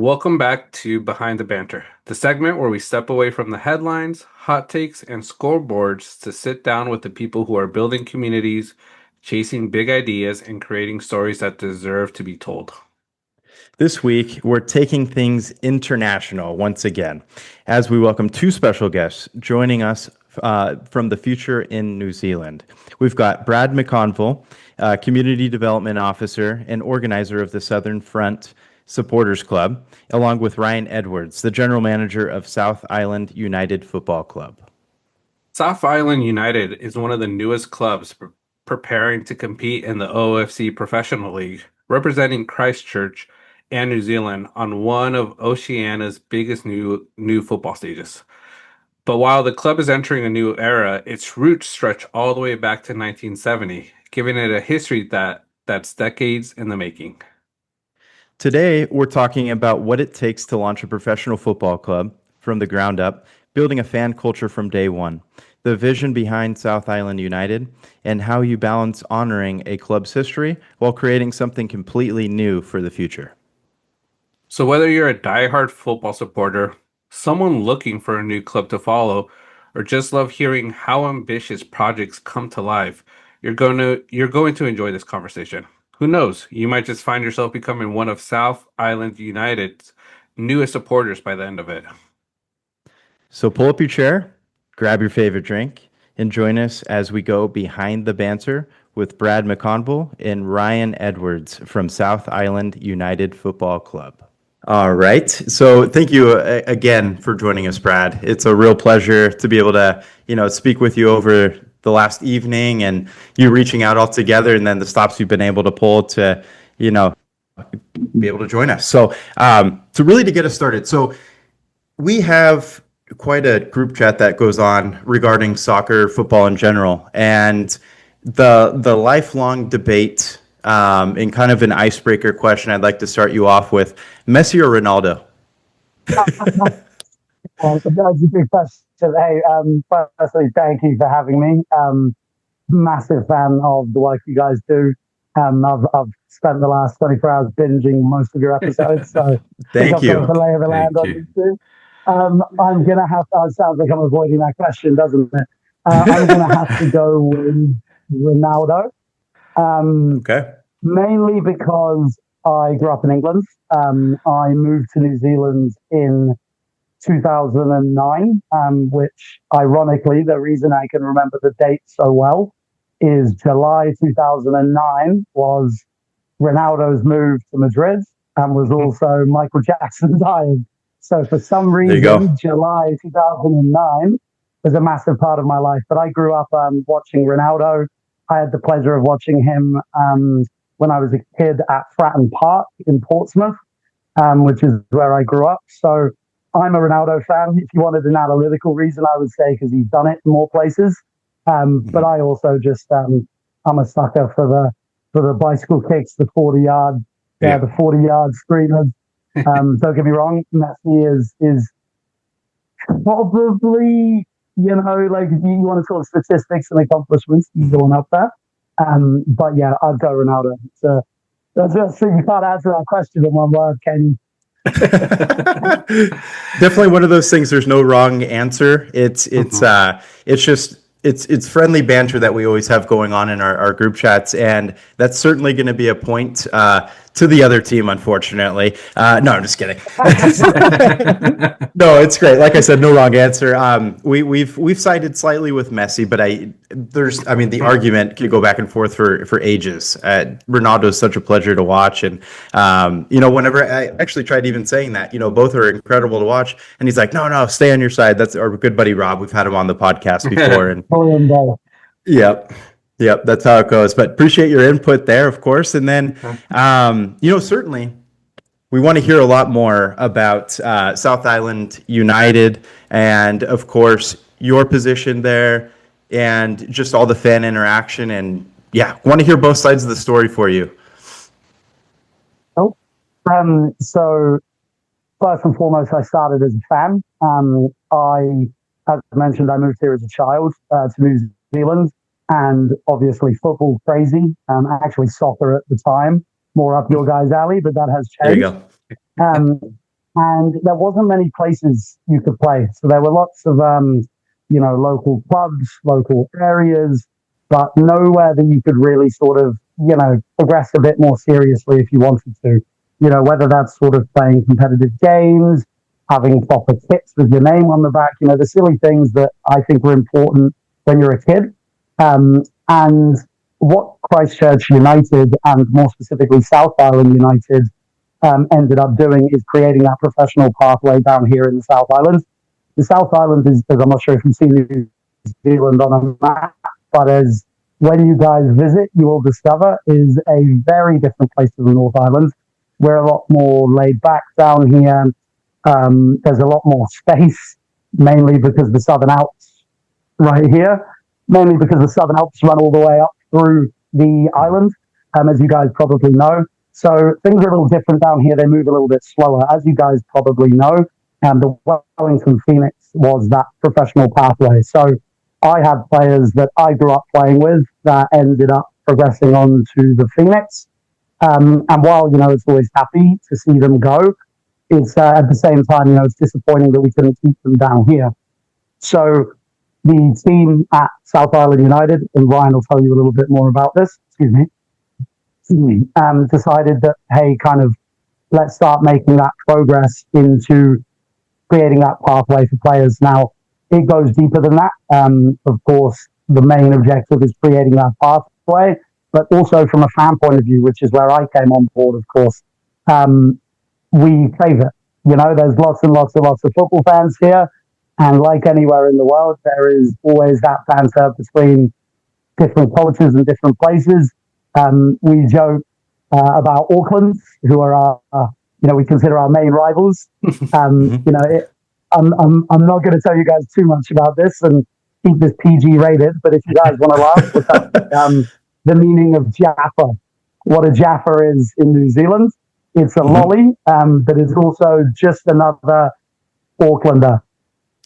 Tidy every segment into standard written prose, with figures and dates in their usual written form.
Welcome back to Behind the Banter, the segment where we step away from the headlines, hot takes, and scoreboards to sit down with the people who are building communities, chasing big ideas, and creating stories that deserve to be told. This week, we're taking things international once again, as we welcome two special guests joining us from the future in New Zealand. We've got Brad McConville, Community Development Officer and organizer of the Southern Front Supporters Club, along with Ryan Edwards, the General Manager of South Island United Football Club. South Island United is one of the newest clubs preparing to compete in the OFC Professional League, representing Christchurch and New Zealand on one of Oceania's biggest new football stages. But while the club is entering a new era, its roots stretch all the way back to 1970, giving it a history that's decades in the making. Today, we're talking about what it takes to launch a professional football club from the ground up, building a fan culture from day one, the vision behind South Island United, and how you balance honoring a club's history while creating something completely new for the future. So whether you're a diehard football supporter, someone looking for a new club to follow, or just love hearing how ambitious projects come to life, you're going to enjoy this conversation. Who knows? You might just find yourself becoming one of South Island United's newest supporters by the end of it. So pull up your chair, grab your favorite drink, and join us as we go behind the banter with Brad McConville and Ryan Edwards from South Island United Football Club. All right. So thank you again for joining us, Brad. It's a real pleasure to be able to, speak with you over the last evening and you reaching out all together and then the stops you've been able to pull to, be able to join us. So to get us started. So we have quite a group chat that goes on regarding soccer, football in general, and the lifelong debate and kind of an icebreaker question I'd like to start you off with. Messi or Ronaldo? That's a good question. Hey, firstly, thank you for having me. Massive fan of the work you guys do. I've spent the last 24 hours binging most of your episodes, so thank you. The lay of the land on YouTube. I'm gonna have to. It sounds like I'm avoiding that question, doesn't it? I'm gonna have to go with Ronaldo. Okay. Mainly because I grew up in England. I moved to New Zealand in 2009, which ironically, the reason I can remember the date so well is July 2009 was Ronaldo's move to Madrid and was also Michael Jackson dying. So for some reason, July 2009 was a massive part of my life. But I grew up watching Ronaldo. I had the pleasure of watching him when I was a kid at Fratton Park in Portsmouth, which is where I grew up. So I'm a Ronaldo fan. If you wanted an analytical reason, I would say because he's done it in more places. But I also just I'm a sucker for the bicycle kicks, the 40-yard, the 40-yard screamers. Don't get me wrong, Messi is probably, like if you want to talk statistics and accomplishments, he's the one up there. But yeah, I'd go Ronaldo. So you can't answer that question in one word, can you? Definitely one of those things. There's no wrong answer. It's just it's friendly banter that we always have going on in our group chats, and that's certainly going to be a point to the other team, unfortunately. No, I'm just kidding. No, it's great. Like I said, no wrong answer. We've sided slightly with Messi, but the argument could go back and forth for ages. Ronaldo is such a pleasure to watch, and whenever I actually tried even saying that, both are incredible to watch, and he's like, no, stay on your side. That's our good buddy Rob. We've had him on the podcast before, and Yep, that's how it goes. But appreciate your input there, of course. And then, certainly we want to hear a lot more about South Island United and, of course, your position there and just all the fan interaction. And, want to hear both sides of the story for you. So first and foremost, I started as a fan. As mentioned, I moved here as a child to New Zealand. And obviously football crazy, actually soccer at the time, more up your guys' alley, but that has changed. There you go. and there wasn't many places you could play. So there were lots of, local clubs, local areas, but nowhere that you could really sort of, progress a bit more seriously if you wanted to. Whether that's sort of playing competitive games, having proper kits with your name on the back, the silly things that I think were important when you're a kid. And what Christchurch United, and more specifically South Island United, ended up doing is creating that professional pathway down here in the South Island. The South Island is, I'm not sure if you've seen New Zealand on a map, but as when you guys visit, you will discover is a very different place to the North Island. We're a lot more laid back down here. There's a lot more space, mainly because the Southern Alps right here, mainly because the Southern Alps run all the way up through the island, as you guys probably know. So things are a little different down here. They move a little bit slower, as you guys probably know. And the Wellington Phoenix was that professional pathway. So I had players that I grew up playing with that ended up progressing on to the Phoenix. And while, it's always happy to see them go, it's at the same time, it's disappointing that we couldn't keep them down here. So the team at South Island United, and Ryan will tell you a little bit more about this, decided that, hey, kind of, let's start making that progress into creating that pathway for players. Now, it goes deeper than that. Of course, the main objective is creating that pathway, but also from a fan point of view, which is where I came on board, of course, we crave it. There's lots and lots and lots of football fans here. And like anywhere in the world, there is always that banter between different cultures and different places. We joke about Auckland, who are our, we consider our main rivals. I'm not going to tell you guys too much about this and keep this PG rated, but if you guys want to laugh, look up the meaning of Jaffa. What a Jaffa is in New Zealand. It's a lolly, but it's also just another Aucklander.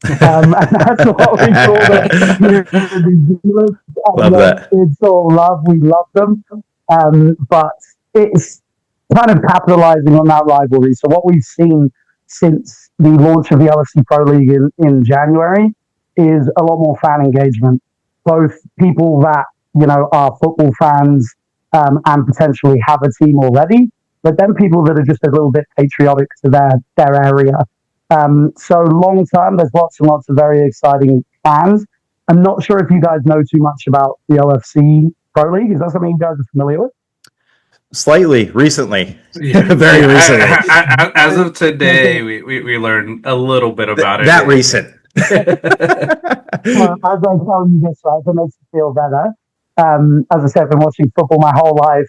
And that's what we call it here in New Zealand. Love that. It's all love. We love them. But it's kind of capitalizing on that rivalry. So what we've seen since the launch of the LFC Pro League in January is a lot more fan engagement. Both people that, are football fans and potentially have a team already, but then people that are just a little bit patriotic to their area. So long term, there's lots and lots of very exciting fans. I'm not sure if you guys know too much about the OFC Pro League. Is that something you guys are familiar with? Slightly, recently. Yeah. Very recently. As of today, we learned a little bit about it. That recent. Well, as I tell you this, right, it makes me feel better. As I said, I've been watching football my whole life.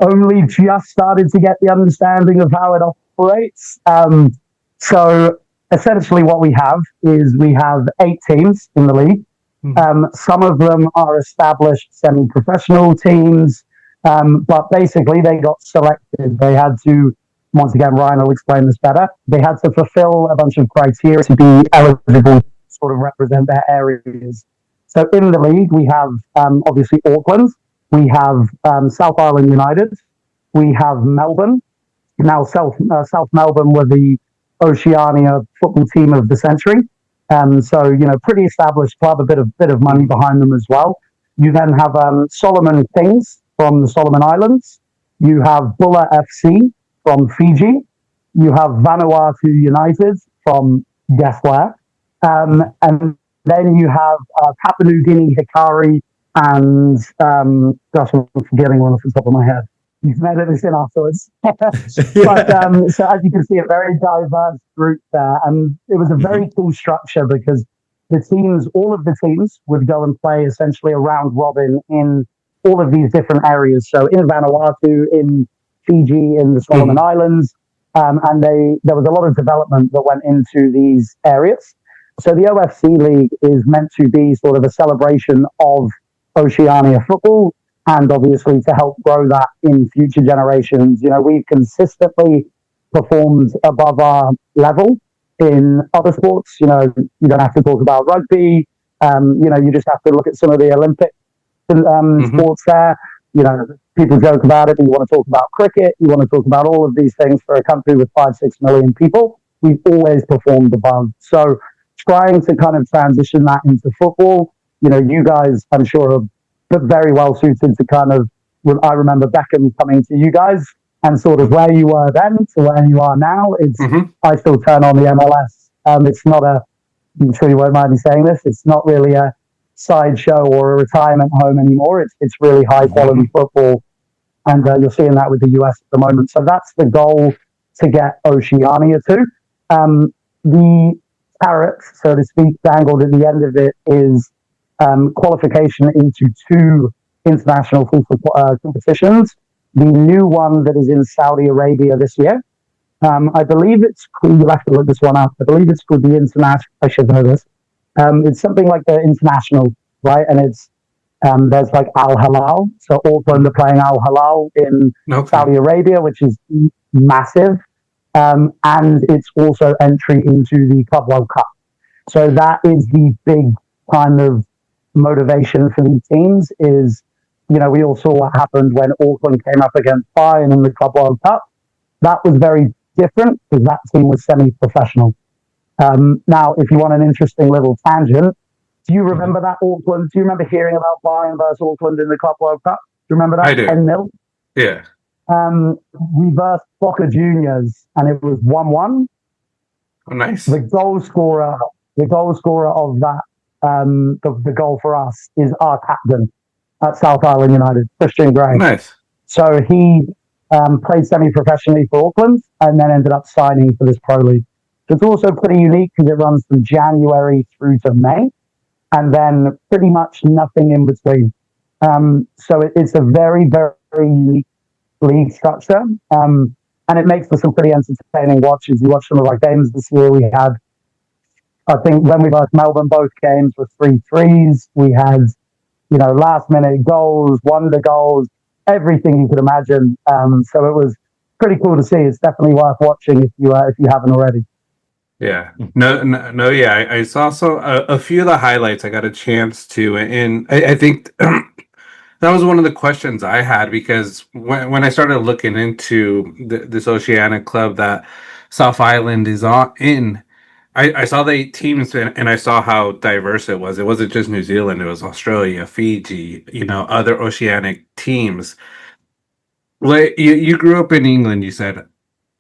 Only just started to get the understanding of how it operates. So essentially what we have is we have 8 teams in the league. Some of them are established semi-professional teams, but basically they got selected. They had to, once again, Ryan will explain this better, they had to fulfill a bunch of criteria to be eligible to sort of represent their areas. So in the league, we have obviously Auckland, we have South Island United, we have Melbourne. Now South Melbourne were the Oceania football team of the century. So, pretty established club, a bit of money behind them as well. You then have Solomon Kings from the Solomon Islands. You have Bulla FC from Fiji. You have Vanuatu United from guess where. And then you have Papua New Guinea Hikari and, gosh, I'm forgetting one off the top of my head. You can edit this in afterwards. But so as you can see, a very diverse group there. And it was a very cool structure because all of the teams would go and play essentially a round robin in all of these different areas. So in Vanuatu, in Fiji, in the Solomon Islands. And there was a lot of development that went into these areas. So the OFC League is meant to be sort of a celebration of Oceania football, and obviously to help grow that in future generations. We've consistently performed above our level in other sports. You don't have to talk about rugby. You just have to look at some of the Olympic sports there. People joke about it. You want to talk about cricket. You want to talk about all of these things for a country with 5-6 million people. we've always performed above. So trying to kind of transition that into football, you guys, I'm sure, are very well suited to kind of, I remember Beckham coming to you guys and sort of where you were then to where you are now. I still turn on the MLS. It's not I'm sure you won't mind me saying this, it's not really a sideshow or a retirement home anymore. It's really high quality football. And you're seeing that with the US at the moment. So that's the goal to get Oceania to. The carrot, so to speak, dangled at the end of it is qualification into 2 international FIFA competitions. The new one that is in Saudi Arabia this year. I believe you'll have to look this one up. I believe it's called the International, I should know this. It's something like the International, right? And it's, there's like Al Hilal. So Auckland are playing Al Hilal in Saudi Arabia, which is massive. And it's also entry into the Club World Cup. So that is the big kind of motivation for these teams is, we all saw what happened when Auckland came up against Bayern in the Club World Cup. That was very different because that team was semi-professional. Now, if you want an interesting little tangent, do you remember that Auckland? Do you remember hearing about Bayern versus Auckland in the Club World Cup? Do you remember that? I do. 10-0? Yeah. We versed Boca Juniors, and it was 1-1. Oh, nice. The goal scorer of that, the goal for us is our captain at South Island United, Christian Gray. Nice. So he played semi-professionally for Auckland and then ended up signing for this Pro League. So it's also pretty unique because it runs from January through to May and then pretty much nothing in between. So it's a very, very unique league structure. And it makes for some pretty entertaining watches. You watch some of our games this year. We had, I think when we versed Melbourne, both games were 3-3s. We had, last minute goals, wonder goals, everything you could imagine. So it was pretty cool to see. It's definitely worth watching if you haven't already. Yeah. No. Yeah. I saw a few of the highlights. I got a chance to, and I think that was one of the questions I had because when I started looking into this Oceanic club that South Island is in, I saw the 8 teams and I saw how diverse it was. It wasn't just New Zealand; it was Australia, Fiji, other oceanic teams. Like you grew up in England, you said.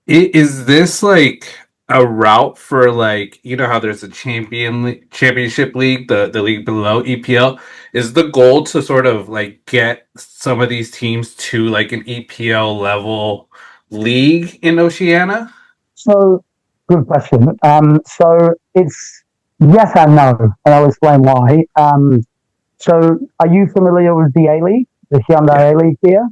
Is this like a route for like how there's a championship league, the league below EPL? Is the goal to sort of like get some of these teams to like an EPL level league in Oceania? So good question. So it's yes and no, and I'll explain why. So are you familiar with the A League, the Hyundai A League here?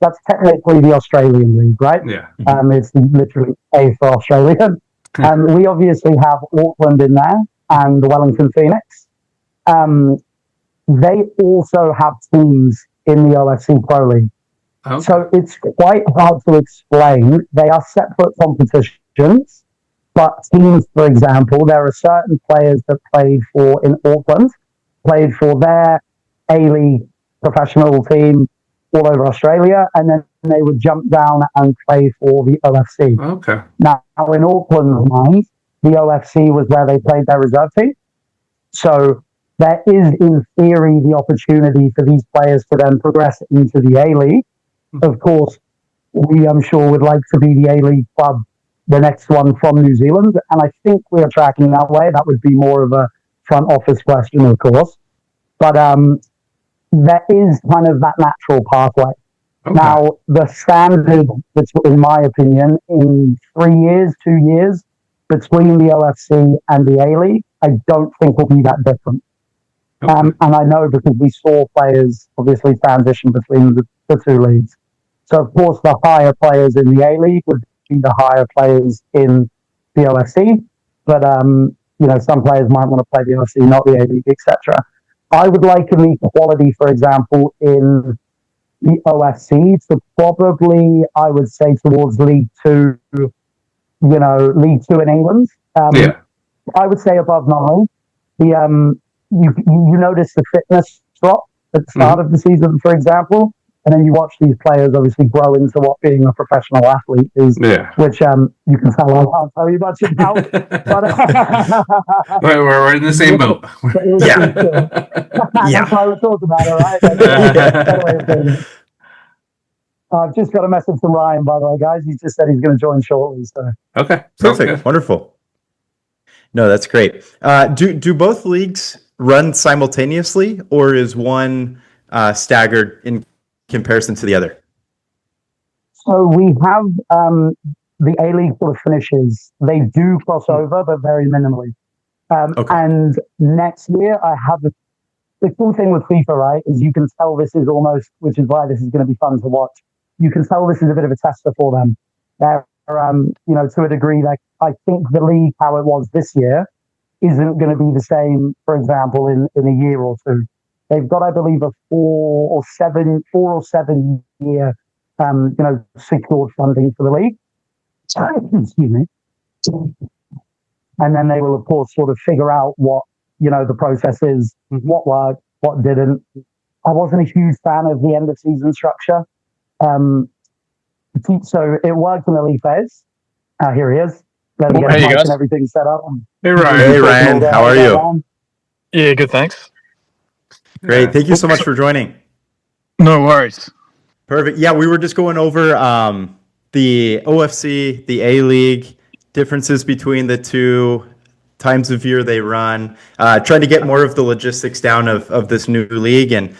That's technically the Australian league, right? Yeah. It's literally A for Australia. We obviously have Auckland in there and Wellington Phoenix. They also have teams in the OFC Pro League. Okay. So it's quite hard to explain. They are separate competitions, but teams, for example, there are certain players that played in Auckland, played for their A-League professional team all over Australia, and then they would jump down and play for the OFC. Okay. Now, in Auckland's mind, the OFC was where they played their reserve team. So there is, in theory, the opportunity for these players to then progress into the A-League. Of course, we, I'm sure, would like to be the A-League club, the next one from New Zealand, and I think we are tracking that way. That would be more of a front office question, of course. But there is kind of that natural pathway. Okay. Now, the standard, in my opinion, in 2 years, between the OFC and the A-League, I don't think will be that different. Okay. And I know because we saw players obviously transition between the 2 leagues. So, of course, the higher players in the A-League would be the higher players in the OFC. But, some players might want to play the OFC, not the A-League, etc. I would liken the quality, for example, in the OFC to probably, I would say, towards League 2, League 2 in England. I would say above 9. You notice the fitness drop at the start of the season, for example. And then you watch these players obviously grow into what being a professional athlete is, which you can tell I can't tell you much about. But we're in the same boat. That's why we talk about it, right? Anyway, I've just got a message from Ryan, by the way, guys. He just said he's going to join shortly. So okay, perfect, wonderful. No, that's great. Do both leagues run simultaneously, or is one staggered in comparison to the other? So we have the A-League sort of finishes. They do cross over, but very minimally. And next year, I have the cool thing with FIFA, right, is you can tell this is almost, which is why this is going to be fun to watch. You can tell this is a bit of a tester for them. They're, to a degree, like I think the league, how it was this year, isn't going to be the same, for example, in a year or two. They've got, I believe, a 4 or 7 year, secured funding for the league. Excuse me. And then they will, of course, sort of figure out what, the process is, what worked, what didn't. I wasn't a huge fan of the end of season structure. So it worked in the league phase. Here he is. Let me get his mic and everything set up. Hey, Ryan. Hey, Ryan. How are you? Yeah, good, thanks. Great. Thank you so much for joining. No worries. Perfect. Yeah, we were just going over the OFC, the A-League, differences between the two, times of year they run, trying to get more of the logistics down of this new league. And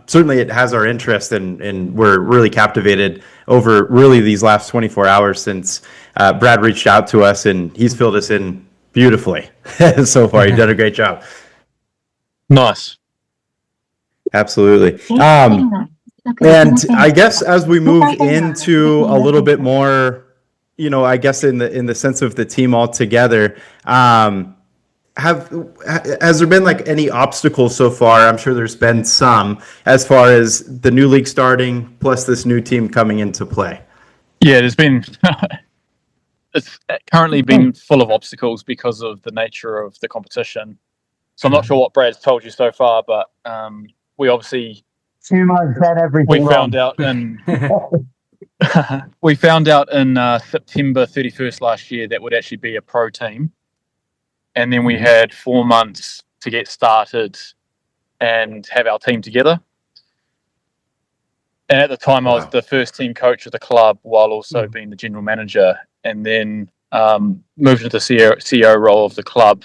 certainly it has our interest, and we're really captivated over really these last 24 hours since Brad reached out to us, and he's filled us in beautifully so far. You've done a great job. Nice. Absolutely. And I guess as we move into a little bit more, I guess in the sense of the team altogether, has there been like any obstacles so far? I'm sure there's been some, as far as the new league starting plus this new team coming into play. Yeah, there's been it's currently been full of obstacles because of the nature of the competition. So I'm not sure what Brad's told you so far, but we obviously too much said everything. We found out in September 31st last year that would actually be a pro team, and then we had 4 months to get started and have our team together. And at the time, I was the first team coach of the club while also being the general manager, and then moved into the CEO role of the club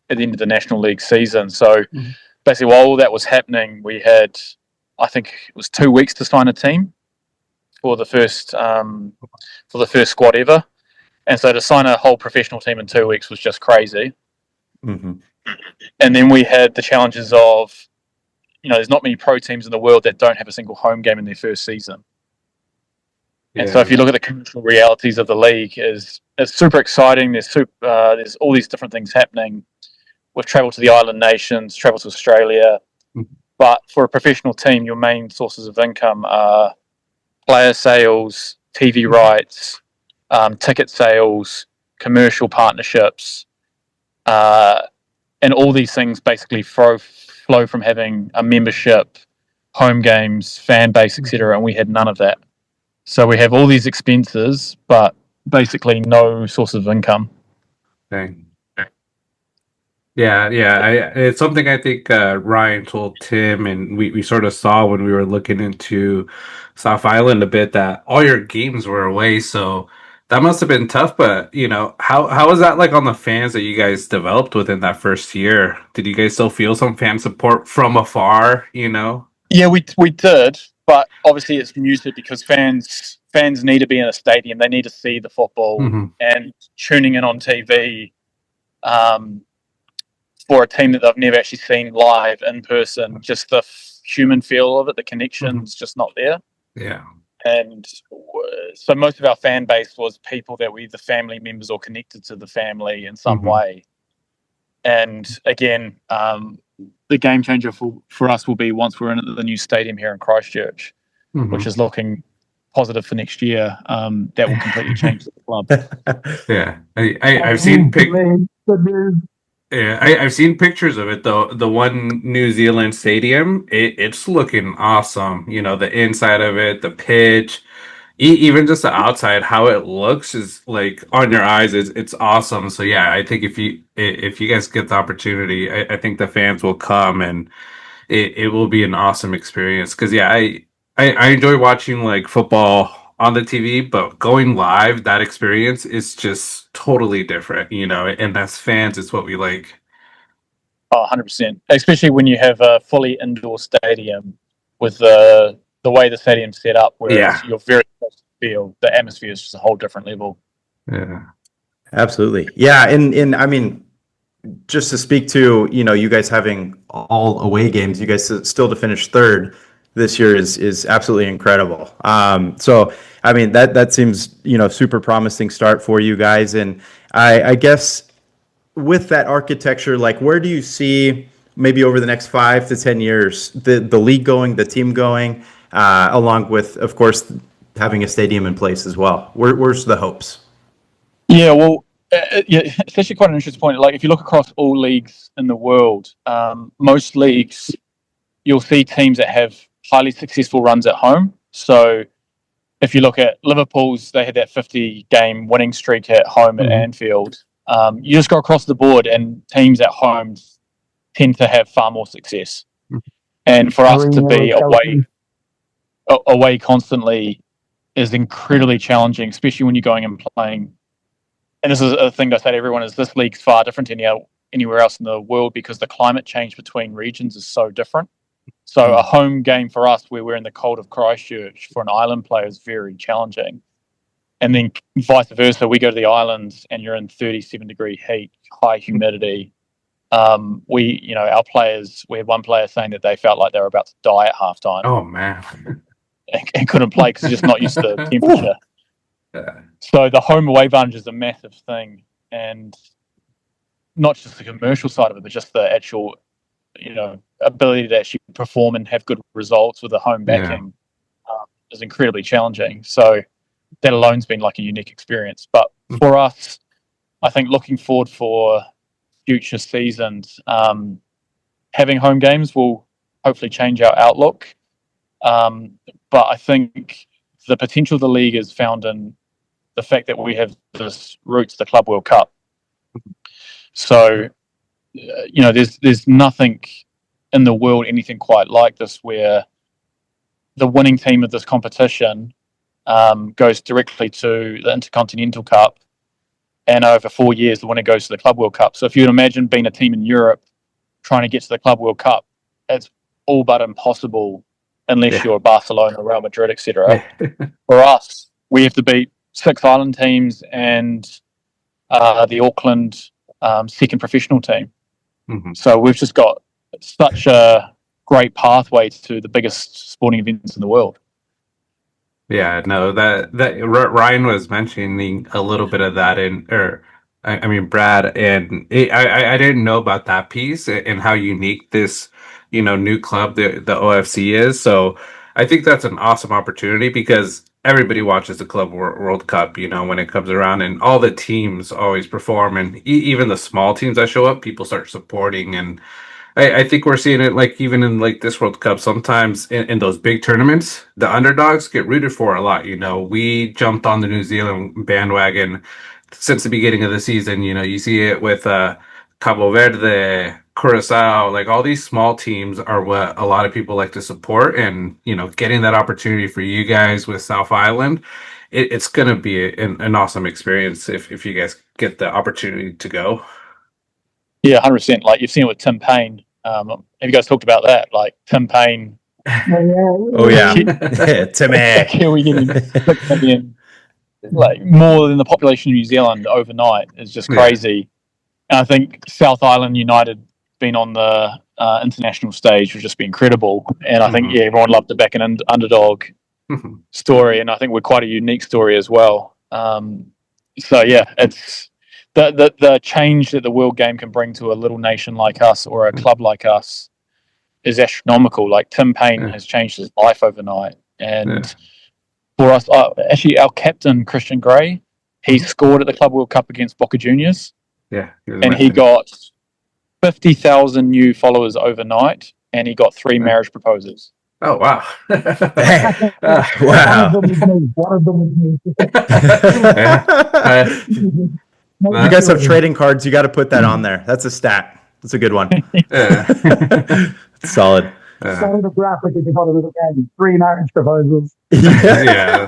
at the end of the National League season. So basically, while all that was happening, we had, I think it was 2 weeks to sign a team for the first squad ever. And so to sign a whole professional team in 2 weeks was just crazy. And then we had the challenges of, there's not many pro teams in the world that don't have a single home game in their first season. And so if you look at the commercial realities of the league, it's super exciting. There's all these different things happening. We've traveled to the island nations, traveled to Australia. But for a professional team, your main sources of income are player sales, TV rights, ticket sales, commercial partnerships, and all these things basically flow from having a membership, home games, fan base, etc. And we had none of that. So we have all these expenses, but basically no source of income. Dang. Yeah. It's something I think Ryan told Tim, and we sort of saw when we were looking into South Island a bit, that all your games were away. So that must have been tough. But how was that like on the fans that you guys developed within that first year? Did you guys still feel some fan support from afar? Yeah, we did, but obviously it's muted because fans need to be in a stadium. They need to see the football, and tuning in on TV. For a team that they've never actually seen live in person, just the human feel of it, the connection's just not there. Yeah. And so most of our fan base was people that were either family members or connected to the family in some way. And again, the game changer for us will be once we're in the new stadium here in Christchurch, which is looking positive for next year. That will completely change the club. Yeah. I've seen pictures. Yeah, I've seen pictures of it though. The one New Zealand stadium, it's looking awesome. You know, the inside of it, the pitch, even just the outside, how it looks is like on your eyes is it's awesome. So yeah, I think if you guys get the opportunity, I think the fans will come and it will be an awesome experience. Because yeah, I enjoy watching like football on the TV, but going live, that experience is just totally different, you know. And as fans, it's what we like. Oh, 100%. Especially when you have a fully indoor stadium with the way the stadium's set up, where Yeah, you're very close to the field. The atmosphere is just a whole different level. yeah, Absolutely. Yeah, and I mean, just to speak to, you guys having all away games, you guys still to finish third this year is absolutely incredible. So I mean that seems super promising start for you guys, and I guess with that architecture, like where do you see maybe over the next 5 to 10 years the league going, the team going, along with of course having a stadium in place as well? Where's the hopes? Yeah, well, yeah, it's actually quite an interesting point. Like, if you look across all leagues in the world, most leagues, you'll see teams that have highly successful runs at home. So, if you look at Liverpool's, they had that 50-game winning streak at home at hmm Anfield. You just go across the board, and teams at home tend to have far more success. And for us to Mourinho be at Chelsea. away constantly is incredibly challenging, especially when you're going and playing. And this is a thing I say to everyone: is this league's far different to anywhere else in the world because the climate change between regions is so different. So a home game for us, where we're in the cold of Christchurch, for an island player is very challenging. And then vice versa, we go to the islands and you're in 37-degree heat, high humidity. Our players, we had one player saying that they felt like they were about to die at halftime Oh man. and couldn't play because they're just not used to the temperature. Yeah. So the home away advantage is a massive thing, and not just the commercial side of it, but just the actual, ability to actually perform and have good results with a home Yeah. backing is incredibly challenging. So that alone's been like a unique experience. But for us, I think looking forward for future seasons, having home games will hopefully change our outlook. But I think the potential of the league is found in the fact that we have this route to the Club World Cup. So, there's nothing in the world, anything quite like this, where the winning team of this competition goes directly to the Intercontinental Cup, and over 4 years, the winner goes to the Club World Cup. So if you would imagine being a team in Europe trying to get to the Club World Cup, it's all but impossible unless Yeah. you're Barcelona, Real Madrid, etc. Yeah. For us, we have to beat 6 island teams and the Auckland second professional team. hmm So we've just got such a great pathway to the biggest sporting events in the world. Yeah, no, Ryan was mentioning a little bit of that or I mean Brad, and I didn't know about that piece and how unique this, new club, the OFC is. So I think that's an awesome opportunity because everybody watches the World Cup, when it comes around, and all the teams always perform, and even the small teams that show up, people start supporting. And I think we're seeing it like even in like this World Cup. Sometimes in those big tournaments, the underdogs get rooted for a lot. We jumped on the New Zealand bandwagon since the beginning of the season. You see it with Cabo Verde, Curacao, like all these small teams are what a lot of people like to support. And getting that opportunity for you guys with South Island, it's going to be an awesome experience if you guys get the opportunity to go. Yeah, 100%. Like you've seen it with Tim Payne. Have you guys talked about that? Like Tim Payne, Oh yeah, Yeah. Timmy. Kiwi getting 6 million, like more than the population of New Zealand overnight is just crazy. And I think South Island United being on the international stage would just be incredible. And I think Mhm. everyone loved to back an underdog Mhm. story, and I think we're quite a unique story as well. So yeah, it's the change that the world game can bring to a little nation like us or a club like us is astronomical. Like Tim Payne Yeah. has changed his life overnight, and Yeah. for us, actually, our captain Christian Gray, he Mhm. scored at the Club World Cup against Boca Juniors, Yeah. He was and he mentioning. got 50,000 new followers overnight, and he got 3 marriage proposals. Oh, wow. Dang. One of Wow. them is me. One of them is me. Yeah. You guys have trading cards. You got to put that on there. That's a stat. That's a good one. Yeah. Solid. Send the graphic at the bottom of the game. 3 marriage proposals. Yeah.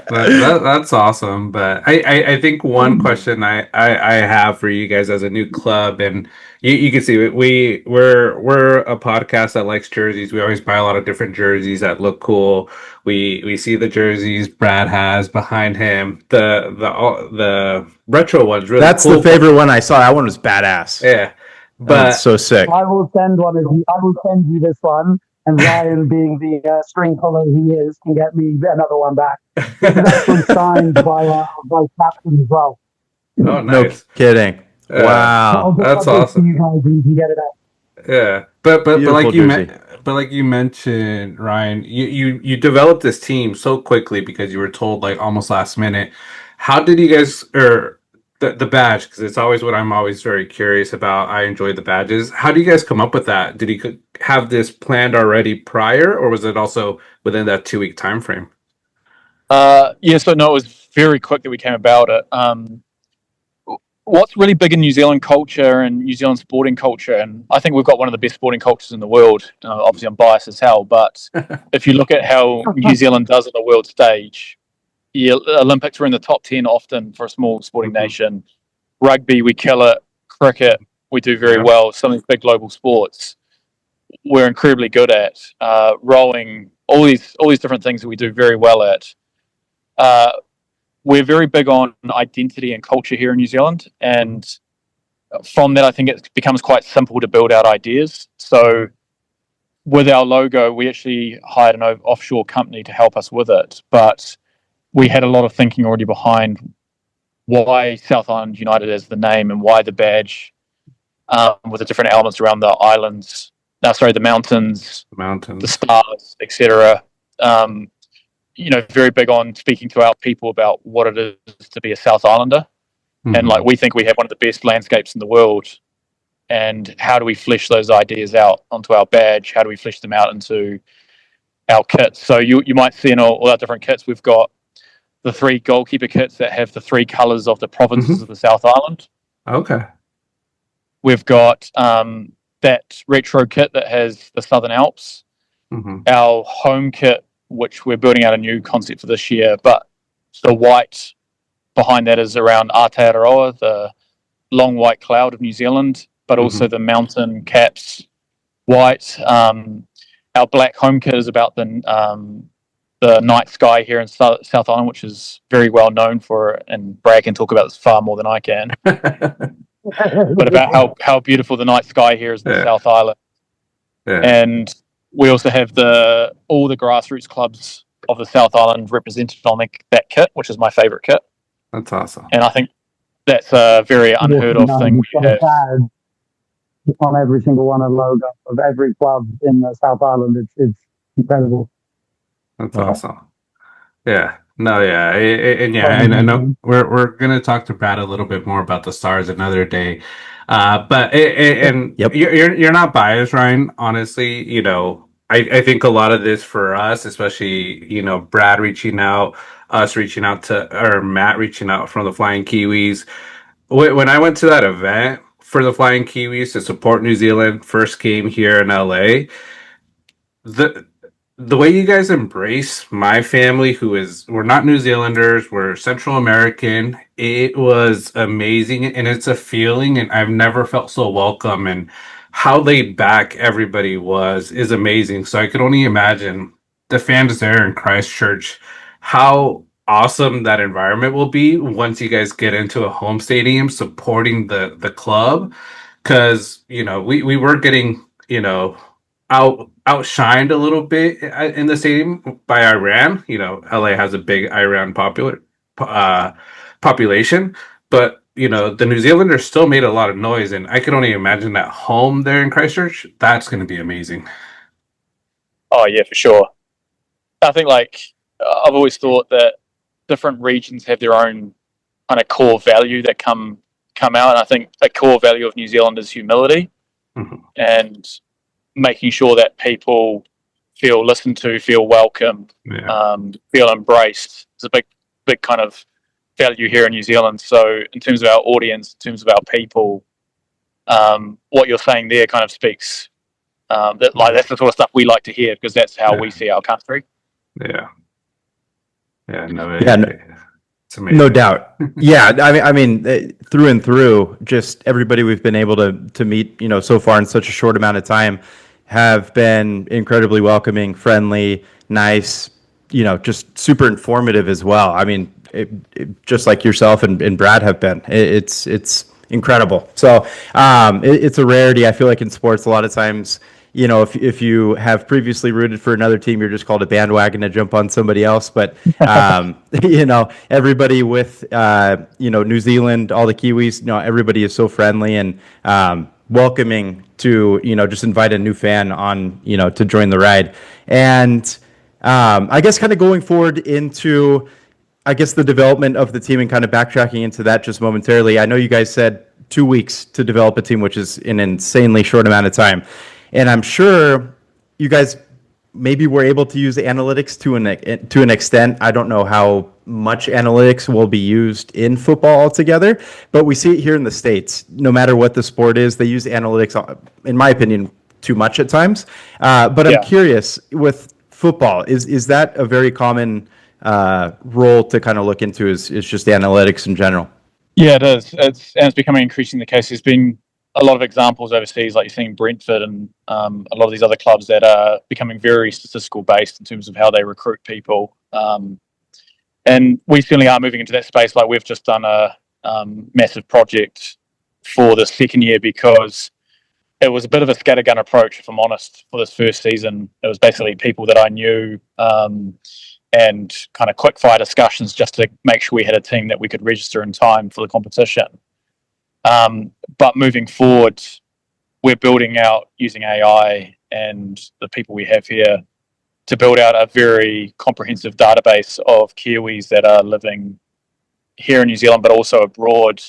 That's awesome. But I think one question I have for you guys as a new club, and you can see we're a podcast that likes jerseys. We always buy a lot of different jerseys that look cool. We see the jerseys Brad has behind him. The retro ones really That's cool. the favorite one I saw. That one was badass. Yeah. That one's so sick. I will send you this one, and Ryan, being the string puller he is, can get me another one back. This is actually signed by captain as well. Oh, No nice. kidding. Yeah. Wow. That's I'll awesome. You guys, you can get it out. Yeah, but Beautiful jersey. like you mentioned, Ryan, you developed this team so quickly because you were told like almost last minute. How did you guys, or the badge? Because it's always what I'm always very curious about. I enjoy the badges. How do you guys come up with that? Did you have this planned already prior, or was it also within that 2-week time frame? Yeah, so no, it was very quick that we came about it. What's really big in New Zealand culture and New Zealand sporting culture, and I think we've got one of the best sporting cultures in the world. Obviously, I'm biased as hell, but if you look at how New Zealand does on the world stage, yeah, Olympics, we're in the top 10 often for a small sporting nation. Rugby, we kill it. Cricket, we do very well. Some of these big global sports, we're incredibly good at. Rowing, all these different things that we do very well at. We're very big on identity and culture here in New Zealand, and from that, I think it becomes quite simple to build out ideas. So, with our logo, we actually hired an offshore company to help us with it, but we had a lot of thinking already behind why South Island United as the name and why the badge, with the different elements around the islands. The mountains, the stars, etc. Very big on speaking to our people about what it is to be a South Islander. Mm-hmm. And like, we think we have one of the best landscapes in the world. And how do we flesh those ideas out onto our badge? How do we flesh them out into our kits? So you might see in all our different kits, we've got the 3 goalkeeper kits that have the 3 colours of the provinces of the South Island. Okay. We've got that retro kit that has the Southern Alps. Mm-hmm. Our home kit, which we're building out a new concept for this year, but the white behind that is around Aotearoa, the long white cloud of New Zealand, but also the mountain caps white. Our black home kit is about the night sky here in South Island, which is very well known for, and Brad can talk about this far more than I can, but about how beautiful the night sky here is in the South Island. Yeah. And we also have all the grassroots clubs of the South Island represented on that kit, which is my favourite kit. That's awesome. And I think that's a very unheard of thing we have. On every single one of the logo of every club in the South Island, it's incredible. That's awesome. Yeah. No, yeah. And I know we're going to talk to Brad a little bit more about the stars another day. But you're not biased, Ryan. Honestly, I think a lot of this for us, especially, Brad reaching out, us reaching out or Matt reaching out from the Flying Kiwis. When I went to that event for the Flying Kiwis to support New Zealand, first game here in LA, the way you guys embrace my family, we're not New Zealanders, we're Central American, it was amazing, and it's a feeling, and I've never felt so welcome, and how laid back everybody is amazing. So I could only imagine the fans there in Christchurch, how awesome that environment will be once you guys get into a home stadium supporting the club, because we were getting outshined a little bit in the stadium by Iran. LA has a big Iran population, but the New Zealanders still made a lot of noise, and I can only imagine that home there in Christchurch, that's going to be amazing. Oh yeah, for sure. I think I've always thought that different regions have their own kind of core value that come out, and I think a core value of New Zealand is humility. and making sure that people feel listened to, feel welcome, feel embraced is a big kind of value here in New Zealand. So in terms of our audience, in terms of our people, what you're saying there kind of speaks that's the sort of stuff we like to hear, because that's how we see our country. It's amazing. No doubt. Yeah, I mean, through and through, just everybody we've been able to meet, so far in such a short amount of time, have been incredibly welcoming, friendly, nice, just super informative as well. I mean, just like yourself and Brad have been. It's incredible. So it's a rarity. I feel like in sports, a lot of times, if you have previously rooted for another team, you're just called a bandwagon to jump on somebody else. But, everybody with, New Zealand, all the Kiwis, everybody is so friendly and welcoming to, just invite a new fan on, to join the ride. And I guess kind of going forward into, the development of the team and kind of backtracking into that just momentarily. I know you guys said 2 weeks to develop a team, which is an insanely short amount of time. And I'm sure you guys maybe were able to use analytics to an extent. I don't know how much analytics will be used in football altogether, but we see it here in the States. No matter what the sport is, they use analytics, in my opinion, too much at times. But I'm curious, with football, is that a very common role to kind of look into, is just analytics in general? Yeah, it is. It's becoming increasingly the case. There's been a lot of examples overseas, like you're seeing Brentford and a lot of these other clubs that are becoming very statistical based in terms of how they recruit people. And we certainly are moving into that space. Like, we've just done a massive project for the second year, because it was a bit of a scattergun approach, if I'm honest, for this first season. It was basically people that I knew, and kind of quick fire discussions just to make sure we had a team that we could register in time for the competition. But moving forward, we're building out using AI and the people we have here to build out a very comprehensive database of Kiwis that are living here in New Zealand, but also abroad,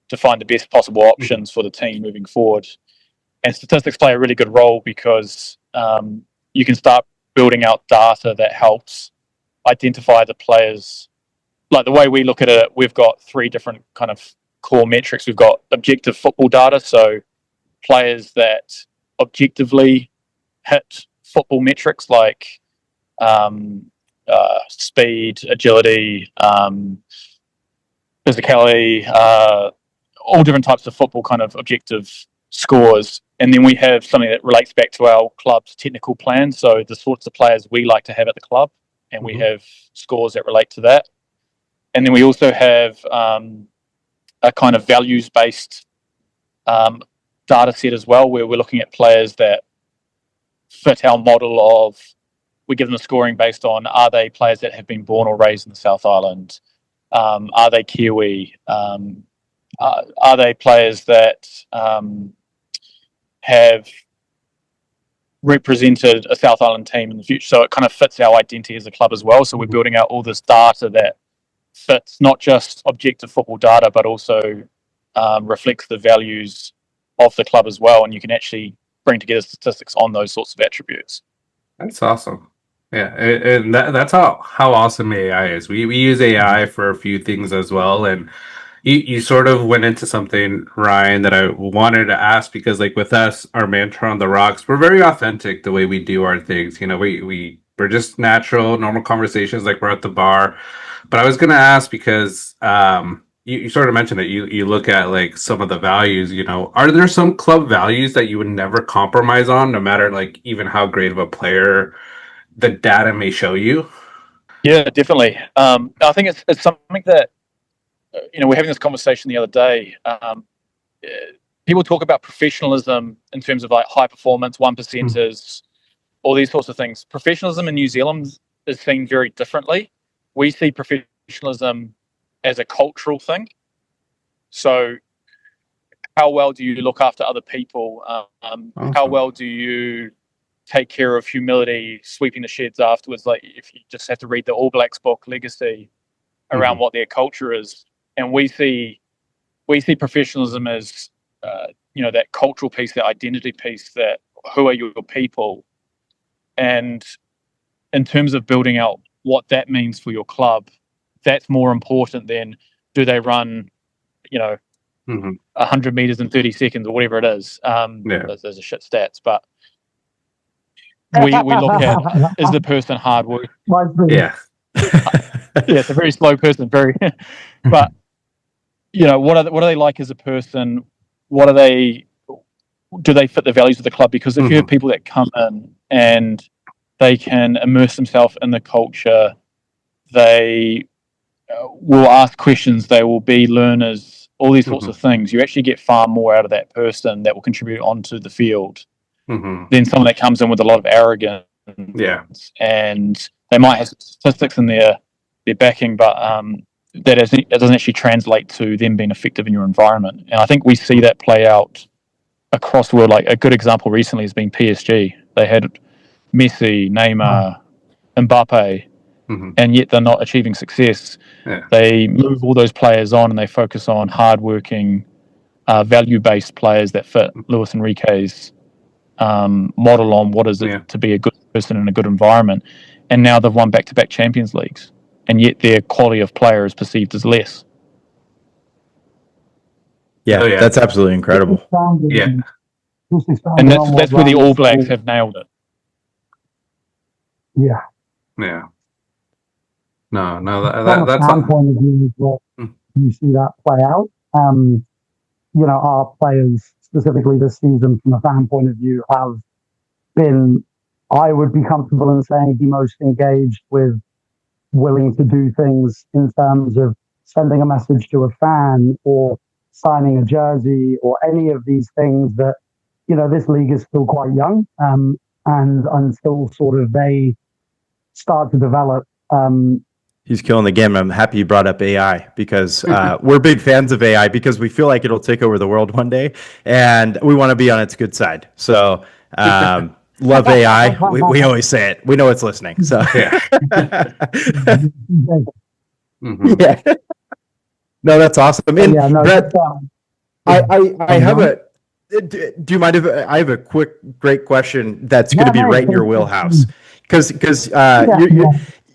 to find the best possible options for the team moving forward. And statistics play a really good role, because you can start building out data that helps identify the players. Like, the way we look at it, we've got 3 different kind of core metrics. We've got objective football data, so players that objectively hit football metrics like speed, agility, physicality, all different types of football kind of objective scores. And then we have something that relates back to our club's technical plan, so the sorts of players we like to have at the club, and we have scores that relate to that. And then we also have a kind of values-based data set as well, where we're looking at players that fit our model of, we give them a scoring based on, are they players that have been born or raised in the South Island? Are they Kiwi? Are they players that have represented a South Island team in the future? So it kind of fits our identity as a club as well. So we're building out all this data that fits not just objective football data, but also reflects the values of the club as well. And you can actually bring together statistics on those sorts of attributes. That's awesome. Yeah, and that's how awesome AI is. We use AI for a few things as well, and you sort of went into something, Ryan, that I wanted to ask, because like with us, our mantra on the rocks, we're very authentic the way we do our things. We're just natural, normal conversations, like we're at the bar. But I was gonna ask, because you sort of mentioned that you look at like some of the values. Are there some club values that you would never compromise on, no matter like even how great of a player the data may show you? Yeah, definitely. I think it's something that, we're having this conversation the other day. People talk about professionalism in terms of like high performance, 1%ers, all these sorts of things. Professionalism in New Zealand is seen very differently. We see professionalism as a cultural thing. So how well do you look after other people? How well do you take care of humility, sweeping the sheds afterwards? Like, if you just have to read the All Blacks book, Legacy, around what their culture is. And we see professionalism as that cultural piece, that identity piece, that who are your people, and in terms of building out what that means for your club, that's more important than do they run, 100 meters in 30 seconds or whatever it is. Those are shit stats, but we look at, is the person hard work? Yeah. It's a very slow person, but what are they like as a person? Do they fit the values of the club? Because if you have people that come in and they can immerse themselves in the culture, they will ask questions, they will be learners, all these sorts of things. You actually get far more out of that person that will contribute onto the field than someone that comes in with a lot of arrogance. Yeah. And they might have statistics in their backing, but it doesn't actually translate to them being effective in your environment. And I think we see that play out across the world. Like a good example recently has been PSG. They had Messi, Neymar, Mbappe, and yet they're not achieving success. Yeah. They move all those players on and they focus on hardworking, value-based players that fit Luis Enrique's model on what is it to be a good person in a good environment. And now they've won back-to-back Champions Leagues, and yet their quality of player is perceived as less. Yeah, that's absolutely incredible. Yeah. And that's where the All Blacks have nailed it. Yeah. Yeah. No, From a that's fan point of view, you see that play out. Our players, specifically this season, from a fan point of view, have been, I would be comfortable in saying, the most engaged with willing to do things in terms of sending a message to a fan or signing a jersey or any of these things that, this league is still quite young. And until sort of they start to develop. He's killing the game. I'm happy you brought up AI because we're big fans of AI because we feel like it'll take over the world one day and we want to be on its good side. So love AI. We always say it. We know it's listening. So yeah. Yeah. No, that's awesome. And Brett, I have a. Do you mind if I have a great question that's going to be right in your wheelhouse? Because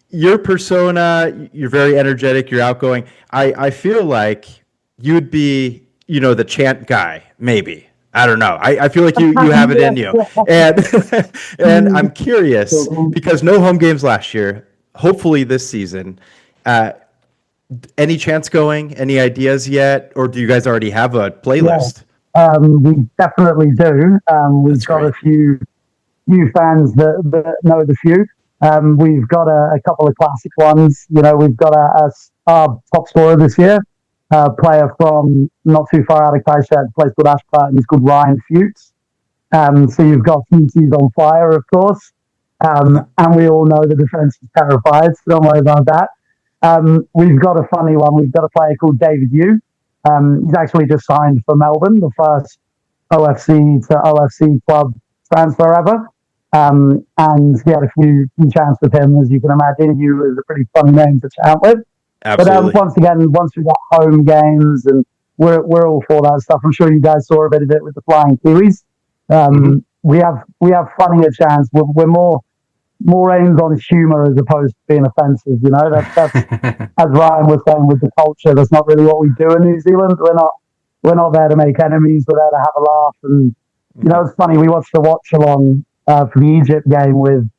your persona, you're very energetic, you're outgoing. I feel like you'd be, the chant guy, maybe. I don't know. I feel like you have it in you. And I'm curious, because no home games last year, hopefully this season, any chants going, any ideas yet? Or do you guys already have a playlist? We definitely do. We've got a few new fans that know the few. We've got a couple of classic ones. We've got our top scorer this year, a player from not too far out of Christchurch, a place called Ashburton. He's called Ryan Fuchs. So you've got Fuchsies on fire, of course. And we all know the defence is terrified, so don't worry about that. We've got a funny one. We've got a player called David Yu. He's actually just signed for Melbourne, the first OFC to OFC club transfer ever. And we had a few chants with him, as you can imagine. Yu is a pretty funny name to chant with. Absolutely. But once again, once we got home games, and we're all for that stuff. I'm sure you guys saw a bit of it with the Flying Kiwis. We have funnier chants. We're more aimed on humour as opposed to being offensive. That's as Ryan was saying with the culture. That's not really what we do in New Zealand. We're not there to make enemies. We're there to have a laugh. And it's funny. We watched the watch along for the Egypt game with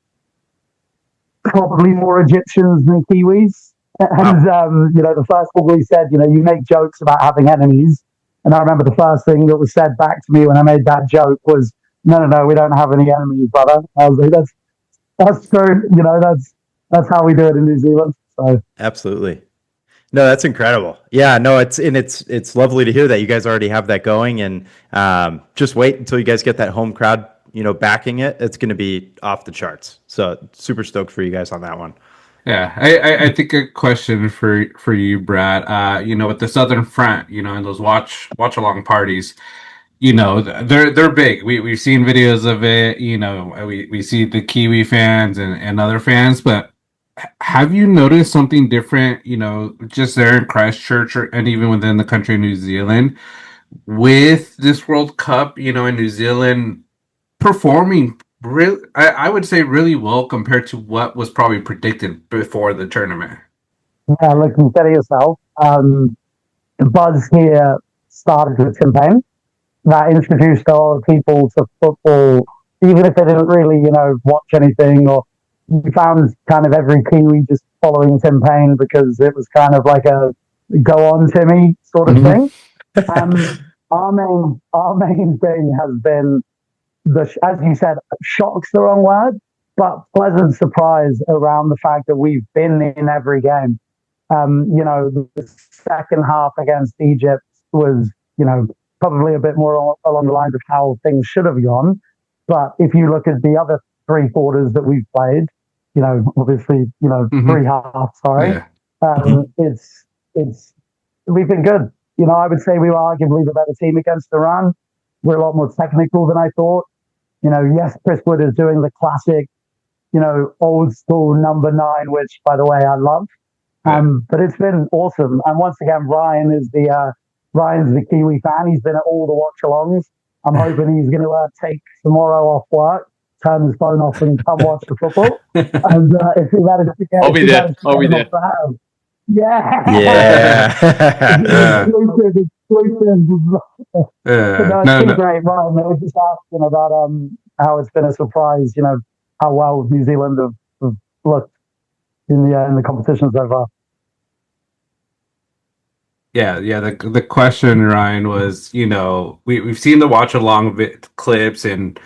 probably more Egyptians than Kiwis. And the first thing we said, you make jokes about having enemies. And I remember the first thing that was said back to me when I made that joke was, "No, we don't have any enemies, brother." I was like, "That's true. That's how we do it in New Zealand." So absolutely. No, that's incredible. Yeah, no, it's lovely to hear that you guys already have that going, and just wait until you guys get that home crowd, backing it. It's going to be off the charts. So super stoked for you guys on that one. Yeah, I think a question for you, Brad. With the Southern Front, and those watch along parties, they're big. We've seen videos of it. We see the Kiwi fans and other fans, but have you noticed something different? Just there in Christchurch and even within the country of New Zealand, with this World Cup, in New Zealand performing really, I would say really well compared to what was probably predicted before the tournament. Yeah, look, you said it yourself. The buzz here started with Tim Payne. That introduced a lot of people to football, even if they didn't really, watch anything, or you found kind of every Kiwi just following Tim Payne because it was kind of like a go on Timmy sort of thing. Our main thing has been as you said, shock's the wrong word, but pleasant surprise around the fact that we've been in every game. The second half against Egypt was, probably a bit more along the lines of how things should have gone. But if you look at the other three quarters that we've played, obviously, three halves, sorry, Yeah. it's we've been good. I would say we were arguably the better team against Iran. We're a lot more technical than I thought. Yes, Chris Wood is doing the classic, old school number 9, which, by the way, I love. But it's been awesome. And once again, Ryan's the Kiwi fan. He's been at all the watch-alongs. I'm hoping he's going to take tomorrow off work, turn his phone off, and come watch the football. And if he managed to get, I'll be there. I'll be there. Yeah. Exclusive. No, it's been great, Ryan. I was just asking about how it's been a surprise. How well New Zealand have looked in the competition so far. Yeah. The question, Ryan, was, we've seen the watch along clips, and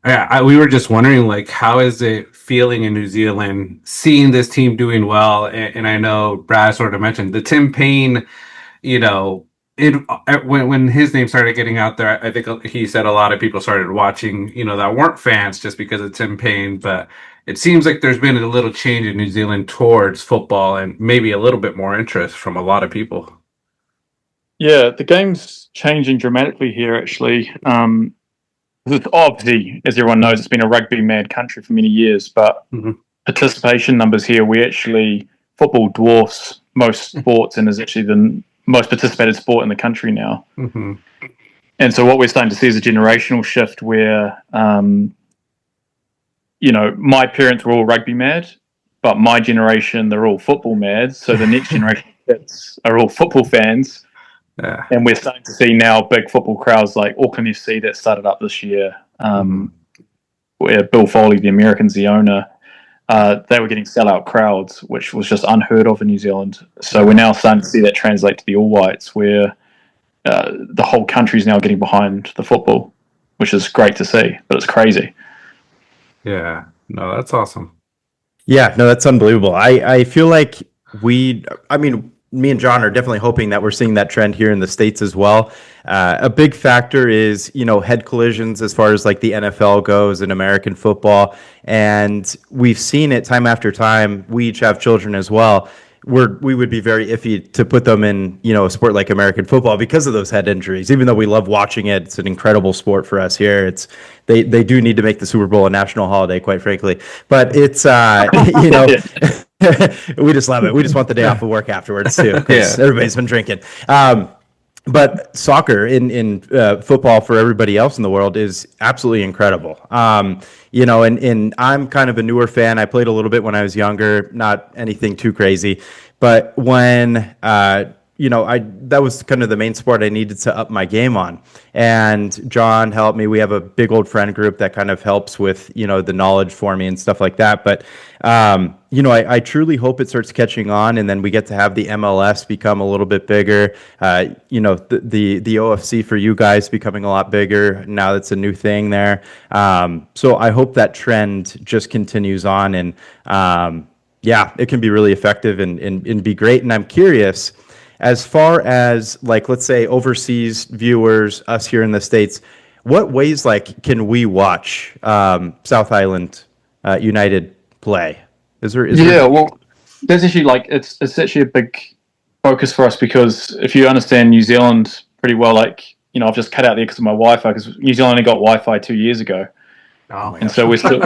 we were just wondering, like, how is it feeling in New Zealand seeing this team doing well? And I know Brad sort of mentioned the Tim Payne, when his name started getting out there, I think he said a lot of people started watching, that weren't fans just because of Tim Payne. But it seems like there's been a little change in New Zealand towards football and maybe a little bit more interest from a lot of people. Yeah, the game's changing dramatically here, actually. Obviously, as everyone knows, it's been a rugby-mad country for many years, but participation numbers here, football dwarfs most sports and is actually the most participated sport in the country now. And so what we're starting to see is a generational shift where, my parents were all rugby mad, but my generation, they're all football mad. So the next generation kids are all football fans. Yeah. And we're starting to see now big football crowds like Auckland FC that started up this year, where Bill Foley, the American's the owner. They were getting sellout crowds, which was just unheard of in New Zealand. So we're now starting to see that translate to the All Whites, where the whole country is now getting behind the football, which is great to see, but it's crazy. Yeah, no, that's awesome. Yeah, no, that's unbelievable. I feel like me and John are definitely hoping that we're seeing that trend here in the States as well. A big factor is, head collisions as far as like the NFL goes and American football. And we've seen it time after time. We each have children as well. We would be very iffy to put them in, a sport like American football because of those head injuries. Even though we love watching it, it's an incredible sport for us here. They do need to make the Super Bowl a national holiday, quite frankly. But it's we just love it. We just want the day off of work afterwards too, because everybody's been drinking. But soccer in football for everybody else in the world is absolutely incredible. And I'm kind of a newer fan. I played a little bit when I was younger, not anything too crazy. But when that was kind of the main sport I needed to up my game on. And John helped me. We have a big old friend group that kind of helps with, the knowledge for me and stuff like that. But, I truly hope it starts catching on, and then we get to have the MLS become a little bit bigger. The OFC for you guys becoming a lot bigger. Now that's a new thing there. So I hope that trend just continues on, and it can be really effective and be great. And I'm curious, as far as, like, let's say overseas viewers, us here in the States, what ways can we watch South Island United play? Well, there's actually it's actually a big focus for us, because if you understand New Zealand pretty well, I've just cut out there because of my Wi-Fi, because New Zealand only got Wi-Fi 2 years ago. Oh, and so we're still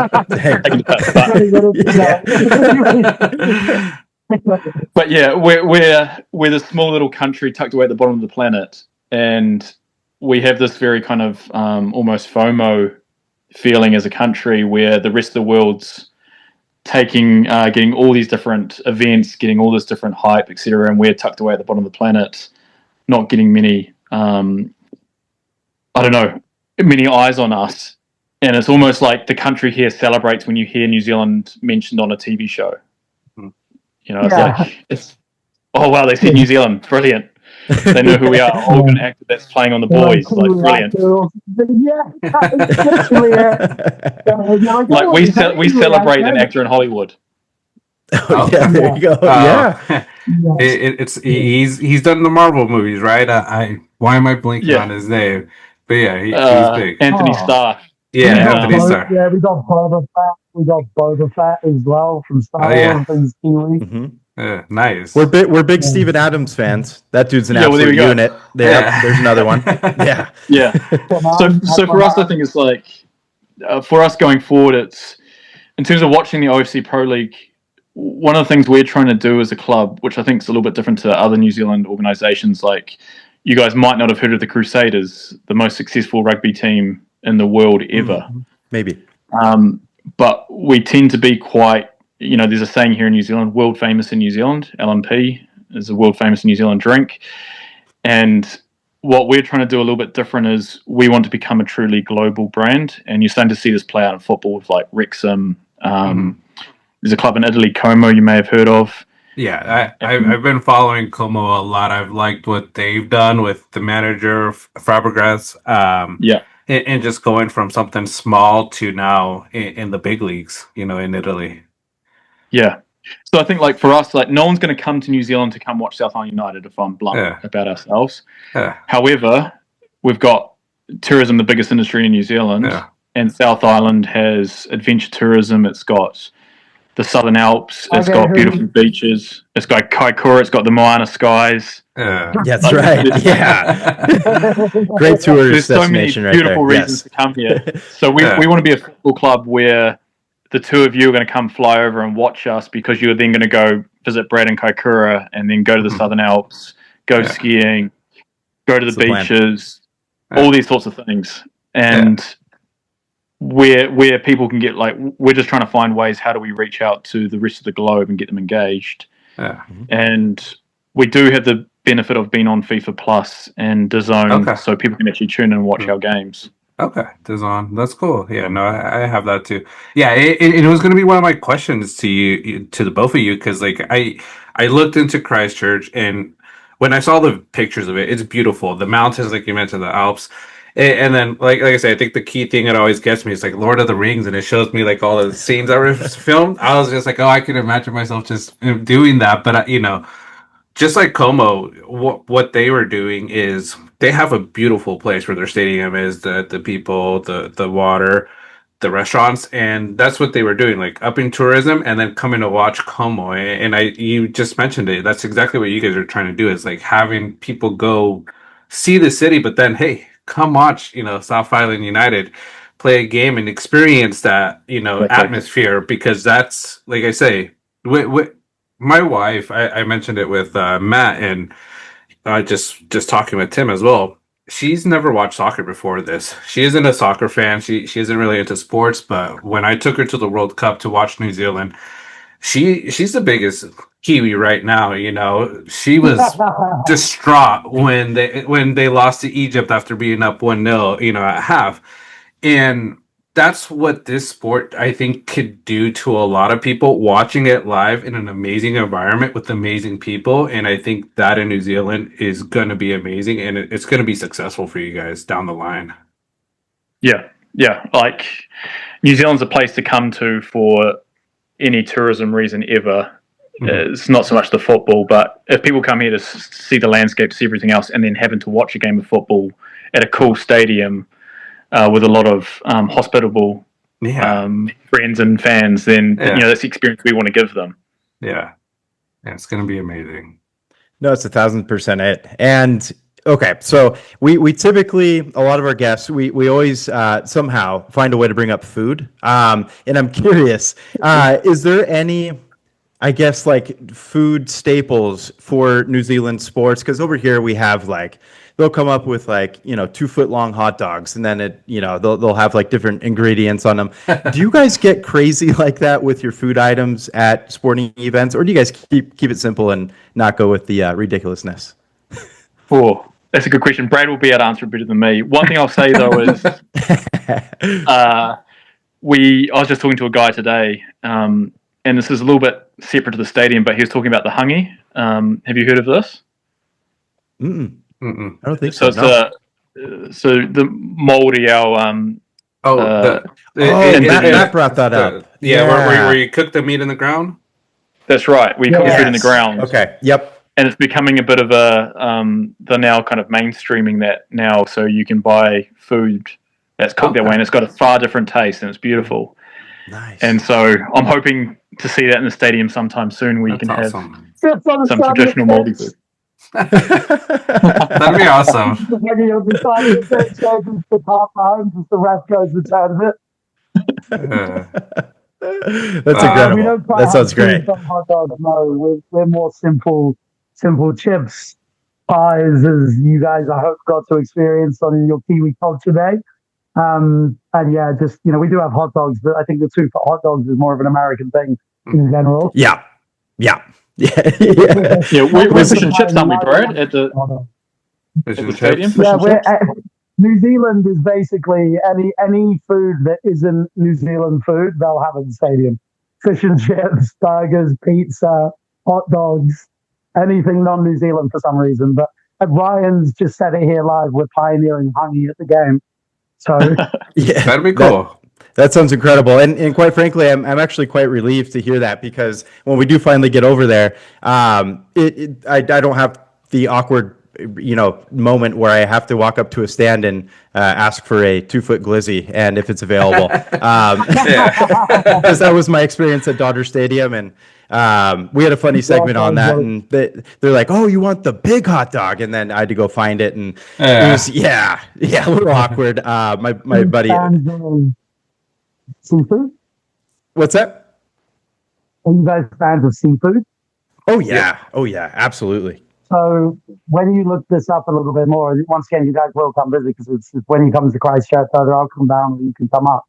But yeah, we're the small little country tucked away at the bottom of the planet, and we have this very kind of almost FOMO feeling as a country, where the rest of the world's getting all these different events, getting all this different hype, etc., and we're tucked away at the bottom of the planet, not getting many, many eyes on us. And it's almost like the country here celebrates when you hear New Zealand mentioned on a TV show. You know, it's oh wow, they said New Zealand, brilliant. They know who we are. Oh, we've got an actor that's playing on The Boys, like brilliant. Like we celebrate an actor in Hollywood. Oh yeah, there you go. He's done the Marvel movies, right? Why am I blinking on his name? But yeah, he's big. Anthony Starr. Yeah, Anthony Starr. Yeah, we got Boba Fett. We got Boba Fett as well from Star Wars and Kiwi. Nice. We're big Steven Adams fans. That dude's an absolute unit. There's another one. Yeah. So for us, I think it's like for us going forward, it's in terms of watching the OFC Pro League. One of the things we're trying to do as a club, which I think is a little bit different to other New Zealand organisations, like you guys might not have heard of the Crusaders, the most successful rugby team in the world ever. Maybe. But we tend to be quite, there's a saying here in New Zealand, world famous in New Zealand, LNP is a world famous New Zealand drink. And what we're trying to do a little bit different is we want to become a truly global brand. And you're starting to see this play out in football with like Wrexham. There's a club in Italy, Como, you may have heard of. Yeah, I've been following Como a lot. I've liked what they've done with the manager, Fabregas. And just going from something small to now in the big leagues, in Italy. Yeah. So I think like for us, like no one's going to come to New Zealand to come watch South Island United if I'm blunt about ourselves. However, we've got tourism, the biggest industry in New Zealand, and South Island has adventure tourism. It's got the Southern Alps. It's got beautiful beaches. It's got Kaikoura. It's got the Moana skies. That's right. Yeah. Great tourist There's so many destination beautiful right there. reasons to come here. So we want to be a football club where the two of you are going to come fly over and watch us, because you're then going to go visit Brad and Kaikoura and then go to the Southern Alps, go skiing, go to the beaches, all these sorts of things. And where people can get, like, we're just trying to find ways, how do we reach out to the rest of the globe and get them engaged? And we do have the benefit of being on FIFA Plus and DAZN, so people can actually tune in and watch our games. Okay, DAZN, that's cool. Yeah, no, I have that too. Yeah, it was going to be one of my questions to you, to the both of you, because like I looked into Christchurch, and when I saw the pictures of it, it's beautiful. The mountains, like you mentioned, the Alps. And then, like I said, I think the key thing that always gets me is like Lord of the Rings, and it shows me like all the scenes that were filmed. I was just like, oh, I can imagine myself just doing that. But just like Como, what they were doing is they have a beautiful place where their stadium is, the people, the water, the restaurants, and that's what they were doing, like upping tourism and then coming to watch Como. And you just mentioned it. That's exactly what you guys are trying to do, is like having people go see the city, but then hey, come watch, South Island United play a game and experience that, atmosphere, because that's, like I say, my wife, I mentioned it with Matt, and just talking with Tim as well. She's never watched soccer before this. She isn't a soccer fan. She isn't really into sports, but when I took her to the World Cup to watch New Zealand, she's the biggest Kiwi right now. She was distraught when they lost to Egypt after being up 1-0, at half. And that's what this sport, I think, could do to a lot of people, watching it live in an amazing environment with amazing people. And I think that in New Zealand is going to be amazing, and it's going to be successful for you guys down the line. Yeah. Like New Zealand's a place to come to for any tourism reason ever. It's not so much the football, but if people come here to see the landscape, see everything else, and then having to watch a game of football at a cool stadium with a lot of hospitable friends and fans, then that's the experience we want to give them. Yeah, it's going to be amazing. No, it's 1,000% it. And okay, so we typically, a lot of our guests, we always somehow find a way to bring up food. And I'm curious, is there any, I guess, like food staples for New Zealand sports? Because over here we have like they'll come up with like 2 foot long hot dogs, and then they'll have like different ingredients on them. Do you guys get crazy like that with your food items at sporting events, or do you guys keep it simple and not go with the ridiculousness? Oh, that's a good question. Brad will be able to answer it better than me. One thing I'll say though is, I was just talking to a guy today, and this is a little bit separate to the stadium, but he was talking about the hangi. Have you heard of this? Mm-mm. I don't think so. So So the Maori, Matt brought that up. Where you cook the meat in the ground. That's right. We cook the food in the ground. Okay. Yep. And it's becoming a bit of they're now kind of mainstreaming that now, so you can buy food that's cooked that way, and it's got a far different taste, and it's beautiful. Nice. And so I'm hoping to see that in the stadium sometime soon, where you can have some traditional Māori food. That'd be awesome. The rest goes the turn of it. That's incredible. That sounds great. Hot dogs, no, we're more simple chips, pies, as you guys I hope got to experience on your Kiwi culture day. And yeah, just we do have hot dogs, but I think the 2 for hot dogs is more of an American thing in general. Yeah. Yeah, we're fish and chips, aren't we, Brad? At the stadium. Yeah, New Zealand is basically any food that isn't New Zealand food, they'll have in the stadium. Fish and chips, burgers, pizza, hot dogs, anything non-New Zealand for some reason. But Ryan's just said it here live, we're pioneering hangi at the game. So yeah, that'd be cool. That sounds incredible, and quite frankly, I'm actually quite relieved to hear that, because when we do finally get over there, I don't have the awkward moment where I have to walk up to a stand and ask for a 2-foot glizzy, and if it's available, because that was my experience at Dodger Stadium, and we had a funny segment on that, and they're like, "Oh, you want the big hot dog?" And then I had to go find it, and it was a little awkward. My buddy. Seafood? What's that? Are you guys fans of seafood? Oh yeah, absolutely. So when you look this up a little bit more, once again, you guys will come visit, because it's when you come to Christchurch, either I'll come down or you can come up.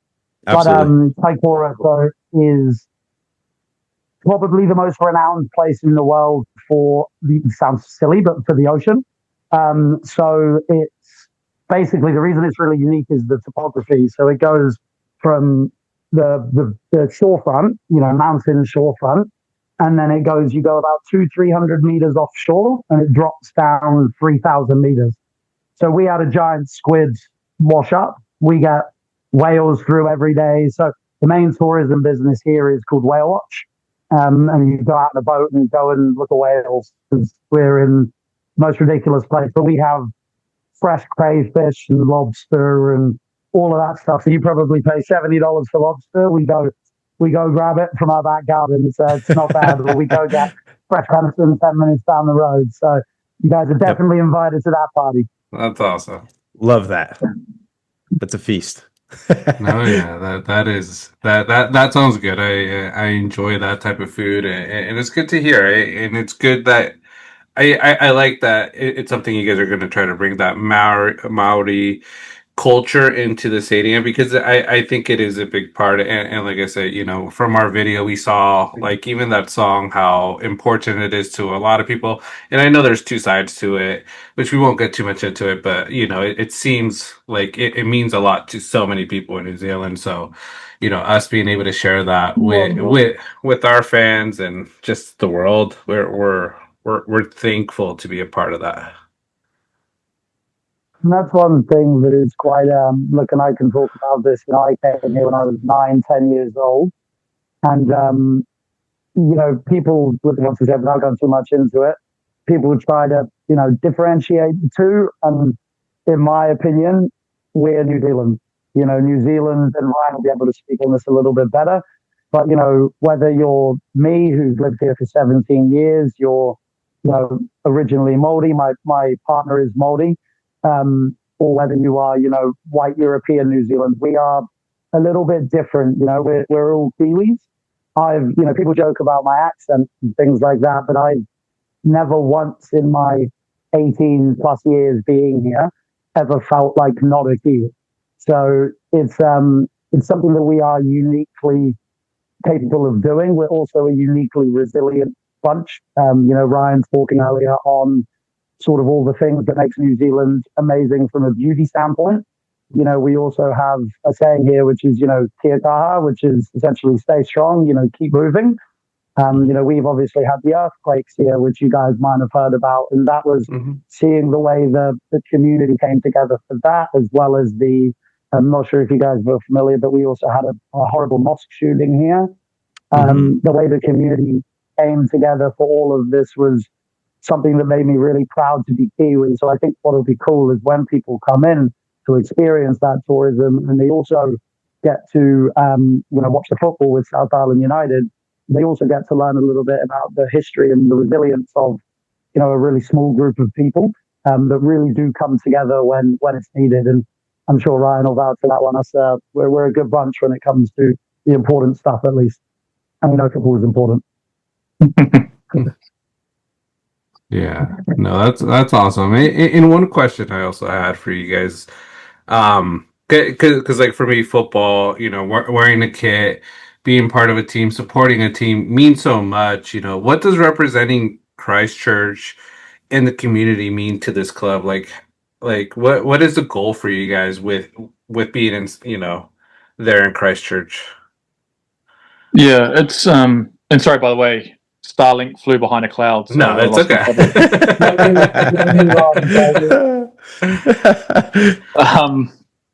Absolutely. But Taikora is probably the most renowned place in the world for it sounds silly, but for the ocean. So it's basically, the reason it's really unique is the topography. So it goes from the shorefront, mountain shorefront, and then you go about 200-300 meters offshore, and it drops down 3,000 meters. So we had a giant squid wash up. We get whales through every day. So the main tourism business here is called Whale Watch. And you go out in a boat and go and look at whales, because we're in the most ridiculous place. But we have fresh crayfish and lobster and all of that stuff. So you probably pay $70 for lobster. We go grab it from our back garden. It's not bad, but we go get fresh venison 10 minutes down the road. So you guys are definitely invited to that party. That's awesome. Love that. That's a feast. That sounds good. I enjoy that type of food, and it's good to hear. And it's good that I like that it's something you guys are going to try to bring that Maori culture into the stadium, because I think it is a big part, and like I said, from our video we saw, like, even that song, how important it is to a lot of people. And I know there's two sides to it, which we won't get too much into it, but it seems like it means a lot to so many people in New Zealand. So us being able to share that with our fans and just the world, we're thankful to be a part of that. And that's one thing that is quite, look, and I can talk about this. I came here when I was 9-10 years old. And, people, once again, without going too much into it, people would try to, differentiate the two. And in my opinion, we're New Zealand. New Zealand, and Ryan will be able to speak on this a little bit better. But, whether you're me, who's lived here for 17 years, you're, originally Māori, my partner is Māori. Or whether you are, white European New Zealand, we are a little bit different. We're all Kiwis. People joke about my accent and things like that, but I've never once in my 18 plus years being here ever felt like not a Kiwi. So it's something that we are uniquely capable of doing. We're also a uniquely resilient bunch. Ryan talking earlier on sort of all the things that makes New Zealand amazing from a beauty standpoint. We also have a saying here, which is, kia kaha, which is essentially stay strong, keep moving. We've obviously had the earthquakes here, which you guys might have heard about, and that was seeing the way the community came together for that, as well as I'm not sure if you guys were familiar, but we also had a horrible mosque shooting here. The way the community came together for all of this was something that made me really proud to be Kiwi. So I think what will be cool is when people come in to experience that tourism, and they also get to watch the football with South Island United, they also get to learn a little bit about the history and the resilience of a really small group of people that really do come together when it's needed. And I'm sure Ryan will vouch for that one. We're a good bunch when it comes to the important stuff, at least. And we know football is important. Yeah, no, that's awesome. And one question I also had for you guys, because like for me, football, wearing a kit, being part of a team, supporting a team means so much. What does representing Christchurch and the community mean to this club? Like what is the goal for you guys with being in, there in Christchurch? Yeah, it's and sorry, by the way, Starlink flew behind a cloud. So No, it's okay.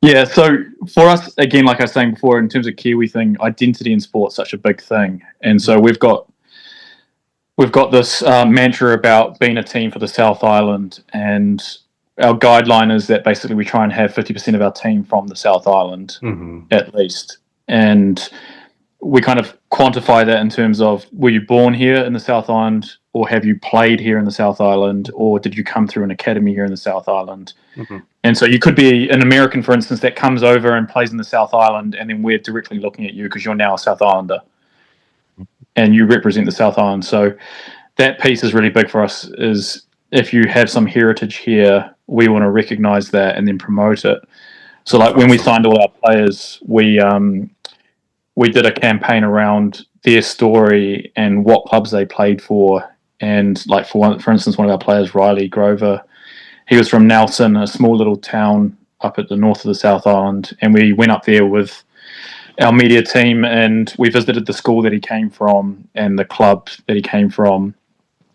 Yeah, so for us, again, like I was saying before, in terms of Kiwi thing, identity in sport's such a big thing, and so we've got this mantra about being a team for the South Island, and our guideline is that basically we try and have 50% of our team from the South Island at least, and we kind of quantify that in terms of, were you born here in the South Island, or have you played here in the South Island, or did you come through an academy here in the South Island? And so you could be an American, for instance, that comes over and plays in the South Island, and then we're directly looking at you because you're now a South Islander and you represent the South Island. So that piece is really big for us, is if you have some heritage here, we want to recognize that and then promote it. So like when we signed all our players, we did a campaign around their story and what clubs they played for. And like for instance, one of our players, Riley Grover, he was from Nelson, a small little town up at the north of the South Island. And we went up there with our media team and we visited the school that he came from and the club that he came from,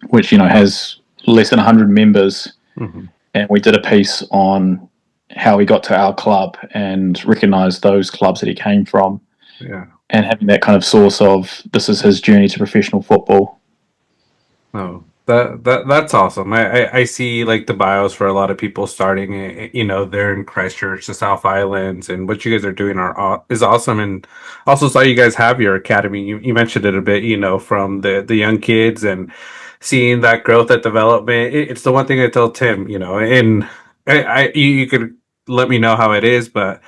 which, has less than 100 members. And we did a piece on how he got to our club and recognized those clubs that he came from. Yeah. And having that kind of source of, this is his journey to professional football. Oh, that's awesome. I see like the bios for a lot of people starting, there in Christchurch, the South Islands, and what you guys are doing is awesome. And also saw you guys have your academy. You mentioned it a bit, from the young kids and seeing that growth, that development. It's the one thing I tell Tim, and you could let me know how it is, but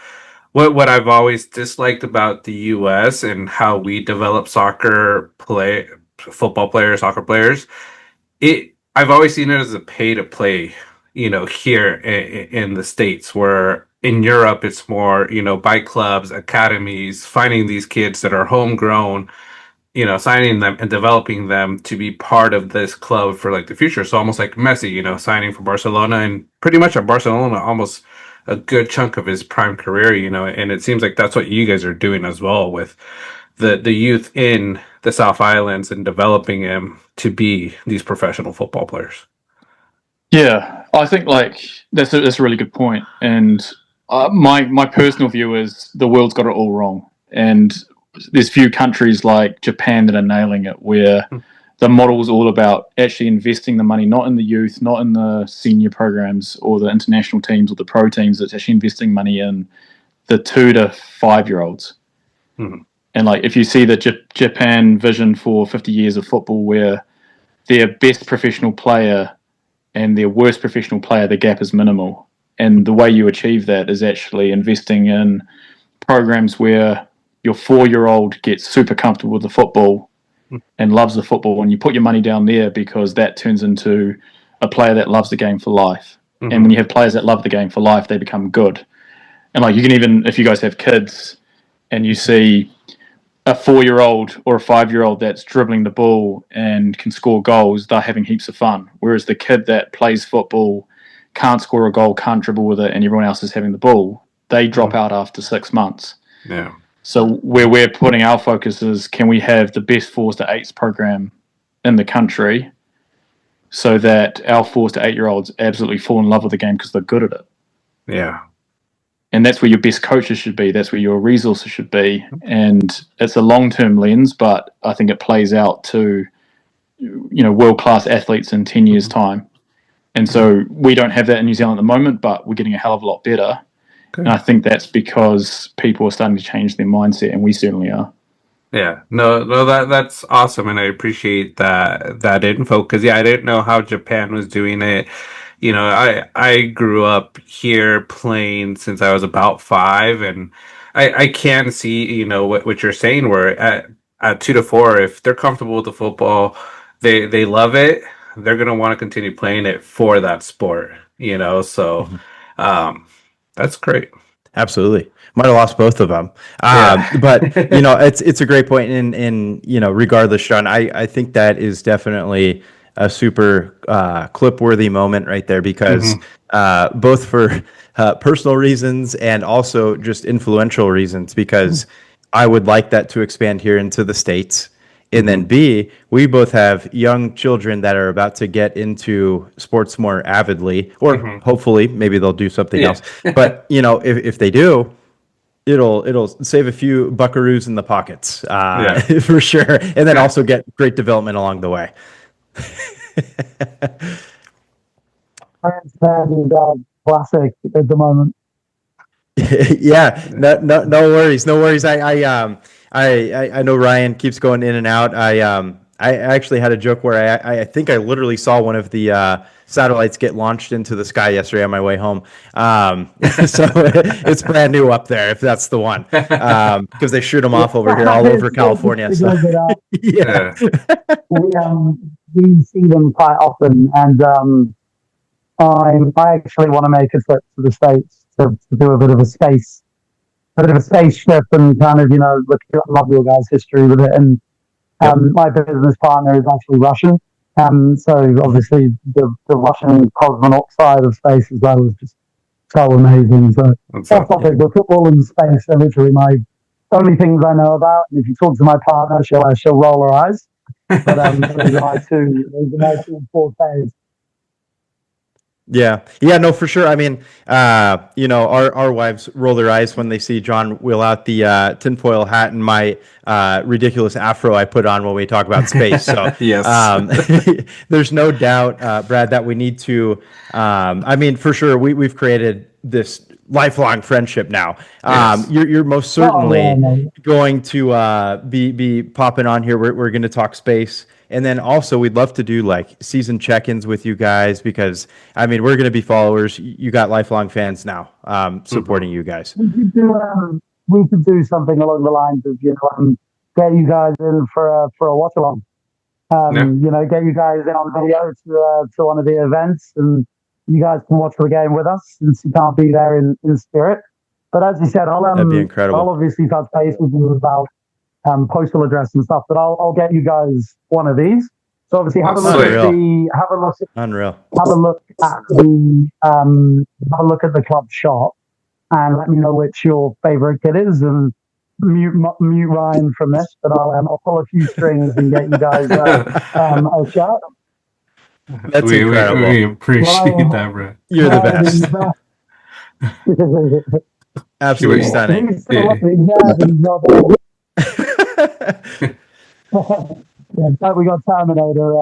what I've always disliked about the U.S. and how we develop football players, soccer players, I've always seen it as a pay to play, here in the States, where in Europe it's more, by clubs, academies, finding these kids that are homegrown, signing them and developing them to be part of this club for like the future. So almost like Messi, signing for Barcelona, and pretty much at Barcelona almost a good chunk of his prime career, and it seems like that's what you guys are doing as well with the youth in the South Islands and developing them to be these professional football players. Yeah, I think like that's a really good point. And my personal view is the world's got it all wrong. And there's few countries like Japan that are nailing it, where the model is all about actually investing the money, not in the youth, not in the senior programs or the international teams or the pro teams. It's actually investing money in the 2 to 5 year olds. And like if you see the Japan vision for 50 years of football, where their best professional player and their worst professional player, the gap is minimal. And the way you achieve that is actually investing in programs where your 4-year-old gets super comfortable with the football and loves the football, and you put your money down there because that turns into a player that loves the game for life. Mm-hmm. And when you have players that love the game for life, they become good. And like, you can even, if you guys have kids and you see a 4-year-old or a 5-year-old that's dribbling the ball and can score goals, they're having heaps of fun. Whereas the kid that plays football, can't score a goal, can't dribble with it, and everyone else is having the ball, they drop out after 6 months. Yeah. So where we're putting our focus is, can we have the best 4s to 8s program in the country so that our 4s to 8-year-olds absolutely fall in love with the game because they're good at it. Yeah. And that's where your best coaches should be. That's where your resources should be. And it's a long-term lens, but I think it plays out to, world-class athletes in 10 years' time. And so we don't have that in New Zealand at the moment, but we're getting a hell of a lot better. Okay. And I think that's because people are starting to change their mindset, and we certainly are. Yeah, no, that's awesome, and I appreciate that info because I didn't know how Japan was doing it. I grew up here playing since I was about 5, and I can see what you're saying. Where at 2 to 4, if they're comfortable with the football, they love it. They're gonna want to continue playing it for that sport. So that's great. Absolutely. Might have lost both of them. But it's a great point. And regardless, Sean, I think that is definitely a super clip-worthy moment right there because both for personal reasons and also just influential reasons, because I would like that to expand here into the States. And then B, we both have young children that are about to get into sports more avidly, or hopefully maybe they'll do something else. But if they do, it'll save a few buckaroos in the pockets for sure, and then also get great development along the way. Classic at the moment. Yeah, no worries. I know Ryan keeps going in and out. I actually had a joke where I think I literally saw one of the satellites get launched into the sky yesterday on my way home. So it's brand new up there, if that's the one, because they shoot them off over here all over California. So. Yeah, we see them quite often, and I actually want to make a trip to the States to do a bit of a spaceship and kind of look at love your guys' history with it. And my business partner is actually Russian, so obviously the Russian cosmonaut side of space as well is just so amazing. So that's topic. The football and space are literally my only things I know about. And if you talk to my partner, she'll roll her eyes. But those are my two fortes. Yeah, no, for sure. I mean, our wives roll their eyes when they see John wheel out the tinfoil hat and my ridiculous afro I put on when we talk about space. So yes, there's no doubt, Brad, that we need to. I mean, for sure, we've created this lifelong friendship now. You're most certainly going to be popping on here. We're going to talk space. And then also, we'd love to do like season check-ins with you guys because, I mean, we're going to be followers. You got lifelong fans now supporting you guys. We could do something along the lines of, get you guys in for a watch-along. Get you guys in on video to one of the events, and you guys can watch the game with us since you can't be there in spirit. But as you said, that'd be incredible. I'll obviously touch base with you about postal address and stuff, but I'll get you guys one of these. So obviously have a look at the club shop and let me know which your favorite kit is, and mute Ryan from this, but I'll pull a few strings and get you guys a shot. That's incredible. We appreciate that, bro. You're the best. Absolutely stunning. We got Terminator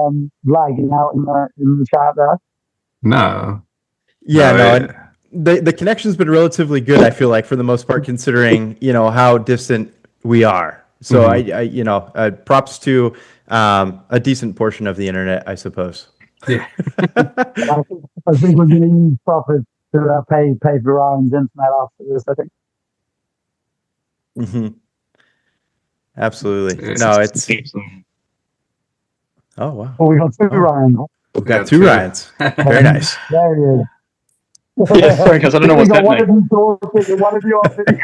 lagging out in the chat there. No. The connection's been relatively good, I feel like, for the most part, considering how distant we are. So I props to a decent portion of the internet, I suppose. Yeah. I think we're going to use profits to pay for Ryan's internet after this, I think. Mm-hmm. Absolutely. No, it's. Oh wow. Well, we got two Ryan. We've got two Ryans. Very nice. There he is. Yeah, sorry guys, I don't know what's One of happening. you talking and one of you on video.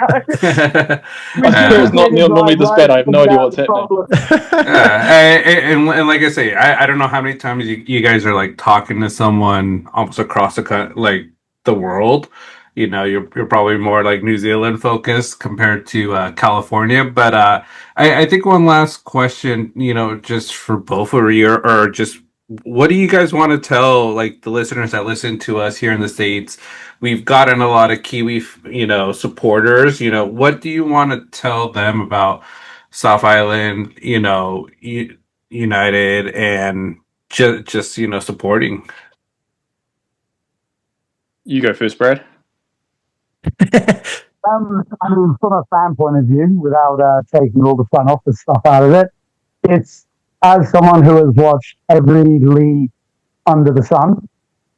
My computer is not normally this bad. I have no idea what's happening. And like I say, I don't know how many times you guys are like talking to someone almost across the world. You know, you're probably more like New Zealand focused compared to California. But I think one last question, you know, just for both of you, or just what do you guys want to tell like the listeners that listen to us here in the States? We've gotten a lot of Kiwi, you know, supporters. You know, what do you want to tell them about South Island, you know, United, and just you know, supporting? You go first, Brad. I mean, from a fan point of view, without taking all the fun off the stuff out of it, it's as someone who has watched every league under the sun.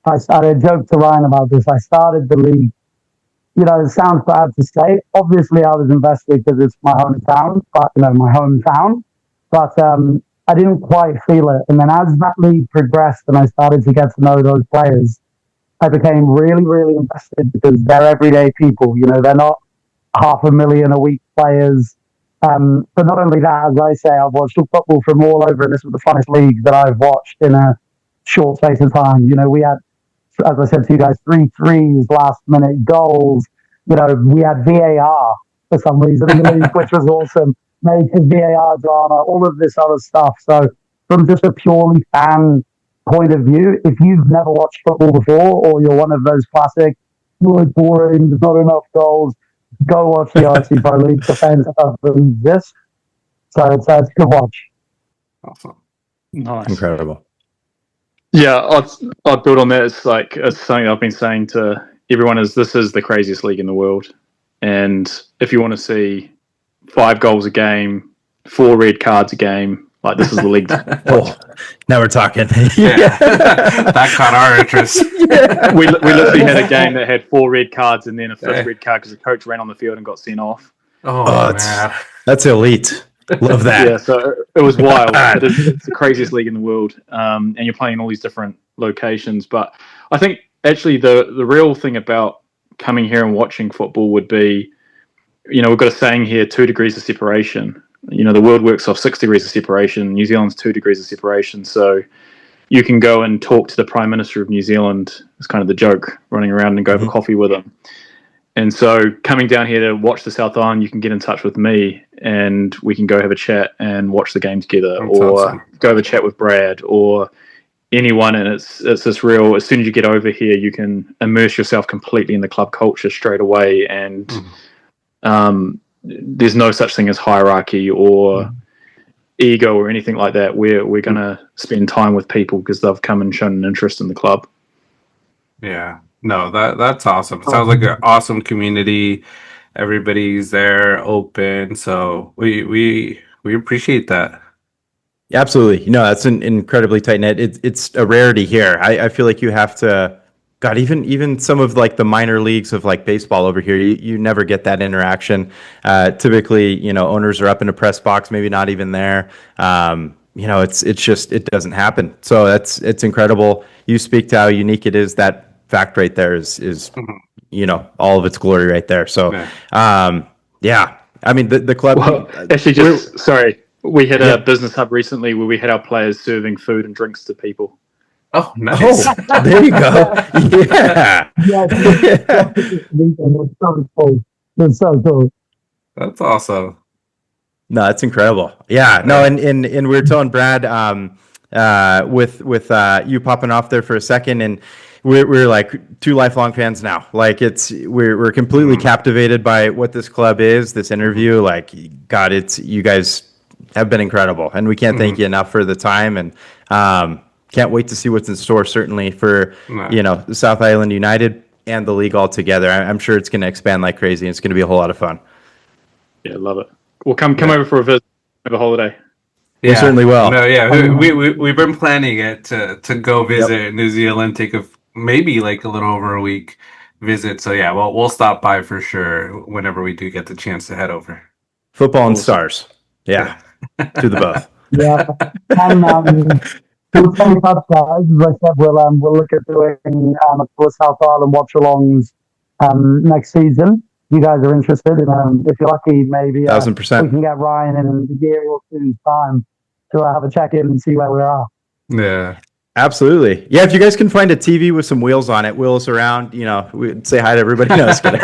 I joked to Ryan about this. I started the league. You know, it sounds bad to say. Obviously, I was invested because it's my hometown, but my hometown. But I didn't quite feel it. And then as that league progressed and I started to get to know those players, I became really, really invested because they're everyday people. You know, they're not 500,000 a week players. But not only that, as I say, I've watched football from all over, and this was the funnest league that I've watched in a short space of time. You know, we had, as I said to you guys, 3 threes, last minute goals. You know, we had VAR for some reason in the league, which was awesome. Making VAR drama, all of this other stuff. So from just a purely fan point of view, if you've never watched football before, or you're one of those classic, really boring, there's not enough goals, go watch the RC Pro League. The fans doesn't exist. So it's a good watch. Awesome. Nice. Incredible. Yeah, I'd build on that. It's something I've been saying to everyone is this is the craziest league in the world. And if you want to see 5 goals a game, 4 red cards a game, like this is the league. Oh, now we're talking. That caught our interest. Yeah. We literally had a game that had 4 red cards and then a 5th red card because the coach ran on the field and got sent off. Oh man, that's elite. Love that. Yeah, so it was wild. It's the craziest league in the world, and you're playing in all these different locations. But I think actually the real thing about coming here and watching football would be, you know, we've got a saying here: 2 degrees of separation. You know, the world works off 6 degrees of separation. New Zealand's 2 degrees of separation. So you can go and talk to the Prime Minister of New Zealand. It's kind of the joke, running around and go have a coffee with him. And so coming down here to watch the South Island, you can get in touch with me and we can go have a chat and watch the game together. That's or awesome. go have a chat with Brad or anyone. And it's this real, as soon as you get over here, you can immerse yourself completely in the club culture straight away. And there's no such thing as hierarchy or ego or anything like that. We're going to spend time with people because they've come and shown an interest in the club. Yeah. No, that's awesome. Sounds like an awesome community. Everybody's there, open. So we appreciate that. Absolutely. You know, that's an incredibly tight knit. It's a rarity here. I feel like you have to, God, even some of like the minor leagues of like baseball over here, you never get that interaction. Typically, you know, owners are up in a press box, maybe not even there. You know, it's just, it doesn't happen. So it's incredible. You speak to how unique it is. That fact right there is you know, all of its glory right there. So yeah, I mean the club. Well, actually, sorry, we had a business hub recently where we had our players serving food and drinks to people. Oh, nice. Oh, there you go. Yeah. It's so cool. That's awesome. No, that's incredible. Yeah. No, and we were telling Brad with you popping off there for a second, and we're like 2 lifelong fans now. Like we're completely captivated by what this club is. This interview, like, God, you guys have been incredible, and we can't thank you enough for the time, and can't wait to see what's in store. Certainly for you know, South Island United and the league altogether. I'm sure it's going to expand like crazy. And it's going to be a whole lot of fun. Yeah, love it. Well, come over for a visit over a holiday. Yeah, we certainly will. No, yeah, we've been planning it to go visit New Zealand, take maybe like a little over a week visit. So yeah, we'll stop by for sure whenever we do get the chance to head over. Football and stars. Yeah. To the both. Yeah. We'll stay in touch, guys. As I said, we'll look at doing a couple of South Island watch-alongs next season. You guys are interested, and if you're lucky, maybe we 1000%. can get Ryan in a year or two's time to have a check-in and see where we are. Yeah. Absolutely. Yeah, if you guys can find a TV with some wheels on it, wheel us around, we'd say hi to everybody. No, just kidding.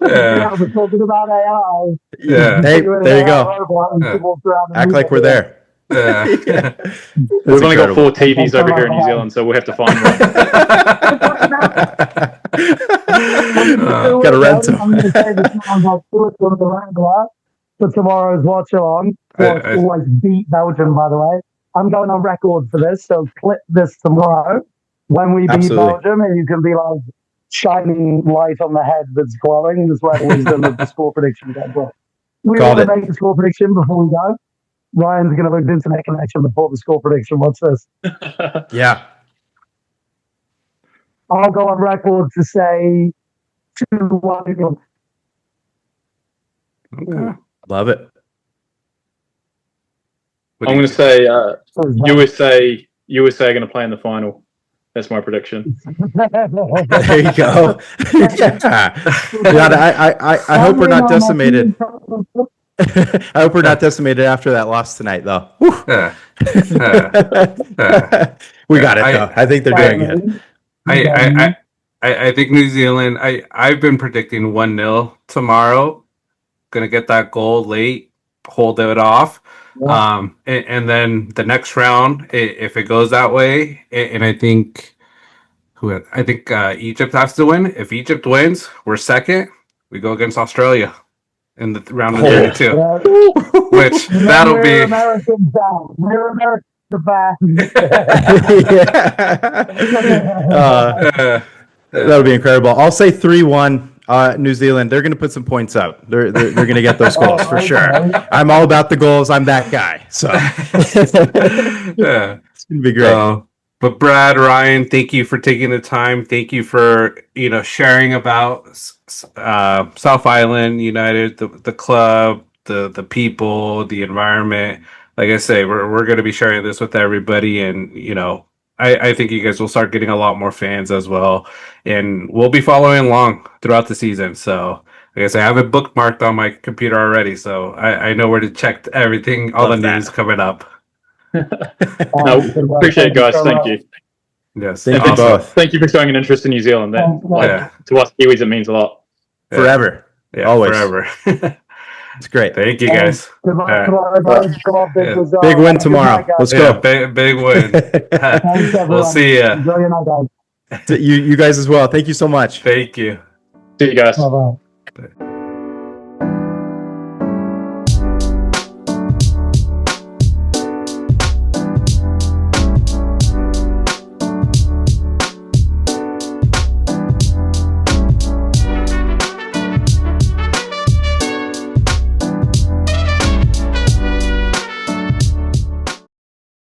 Yeah, we're talking about AI. Yeah. Hey, there you go. Act like we're there. Yeah. We've only got 4 TVs over here in New Zealand, so we'll have to find one. Gotta rent them. I'm going to say this now, for tomorrow's watch along. Always beat Belgium, by the way. I'm going on record for this, so clip this tomorrow when we beat Belgium, and you can be like shining light on the head that's glowing. That's where the wisdom of the score prediction gets. We want to make the score prediction before we go. Ryan's going to look at internet connection before the score prediction. What's this? Yeah. I'll go on record to say 2-1 England. Okay. Love it. I'm going to say USA are going to play in the final. That's my prediction. There you go. I hope we're not decimated. I hope we're not decimated after that loss tonight, though. We got it, though. I think they're doing it. I think New Zealand. I've been predicting 1-0 tomorrow. Gonna get that goal late, hold it off. Yeah. And then the next round, if it goes that way, and I think Egypt has to win. If Egypt wins, we're second. We go against Australia in the round of 32, which that'll be. American down. We're American back. That'll be incredible. I'll say 3-1. New Zealand, they're going to put some points out. They're going to get those goals for sure. I'm all about the goals. I'm that guy. So yeah, it's going to be great. But Brad, Ryan, thank you for taking the time. Thank you for sharing about South Island United, the club, the people, the environment. Like I say, we're going to be sharing this with everybody, and I think you guys will start getting a lot more fans as well, and we'll be following along throughout the season. So, like I say, I have it bookmarked on my computer already, so I know where to check everything, all the news coming up. Appreciate it, guys. Thank you. Yes, thank you both. Thank you for showing an interest in New Zealand. To us Kiwis, it means a lot. Forever, always, forever. It's great. Thank you, guys. Big win tomorrow. Let's go. Big win. We'll see ya. Enjoy your night, guys. You guys as well. Thank you so much. Thank you. See you guys. Bye-bye.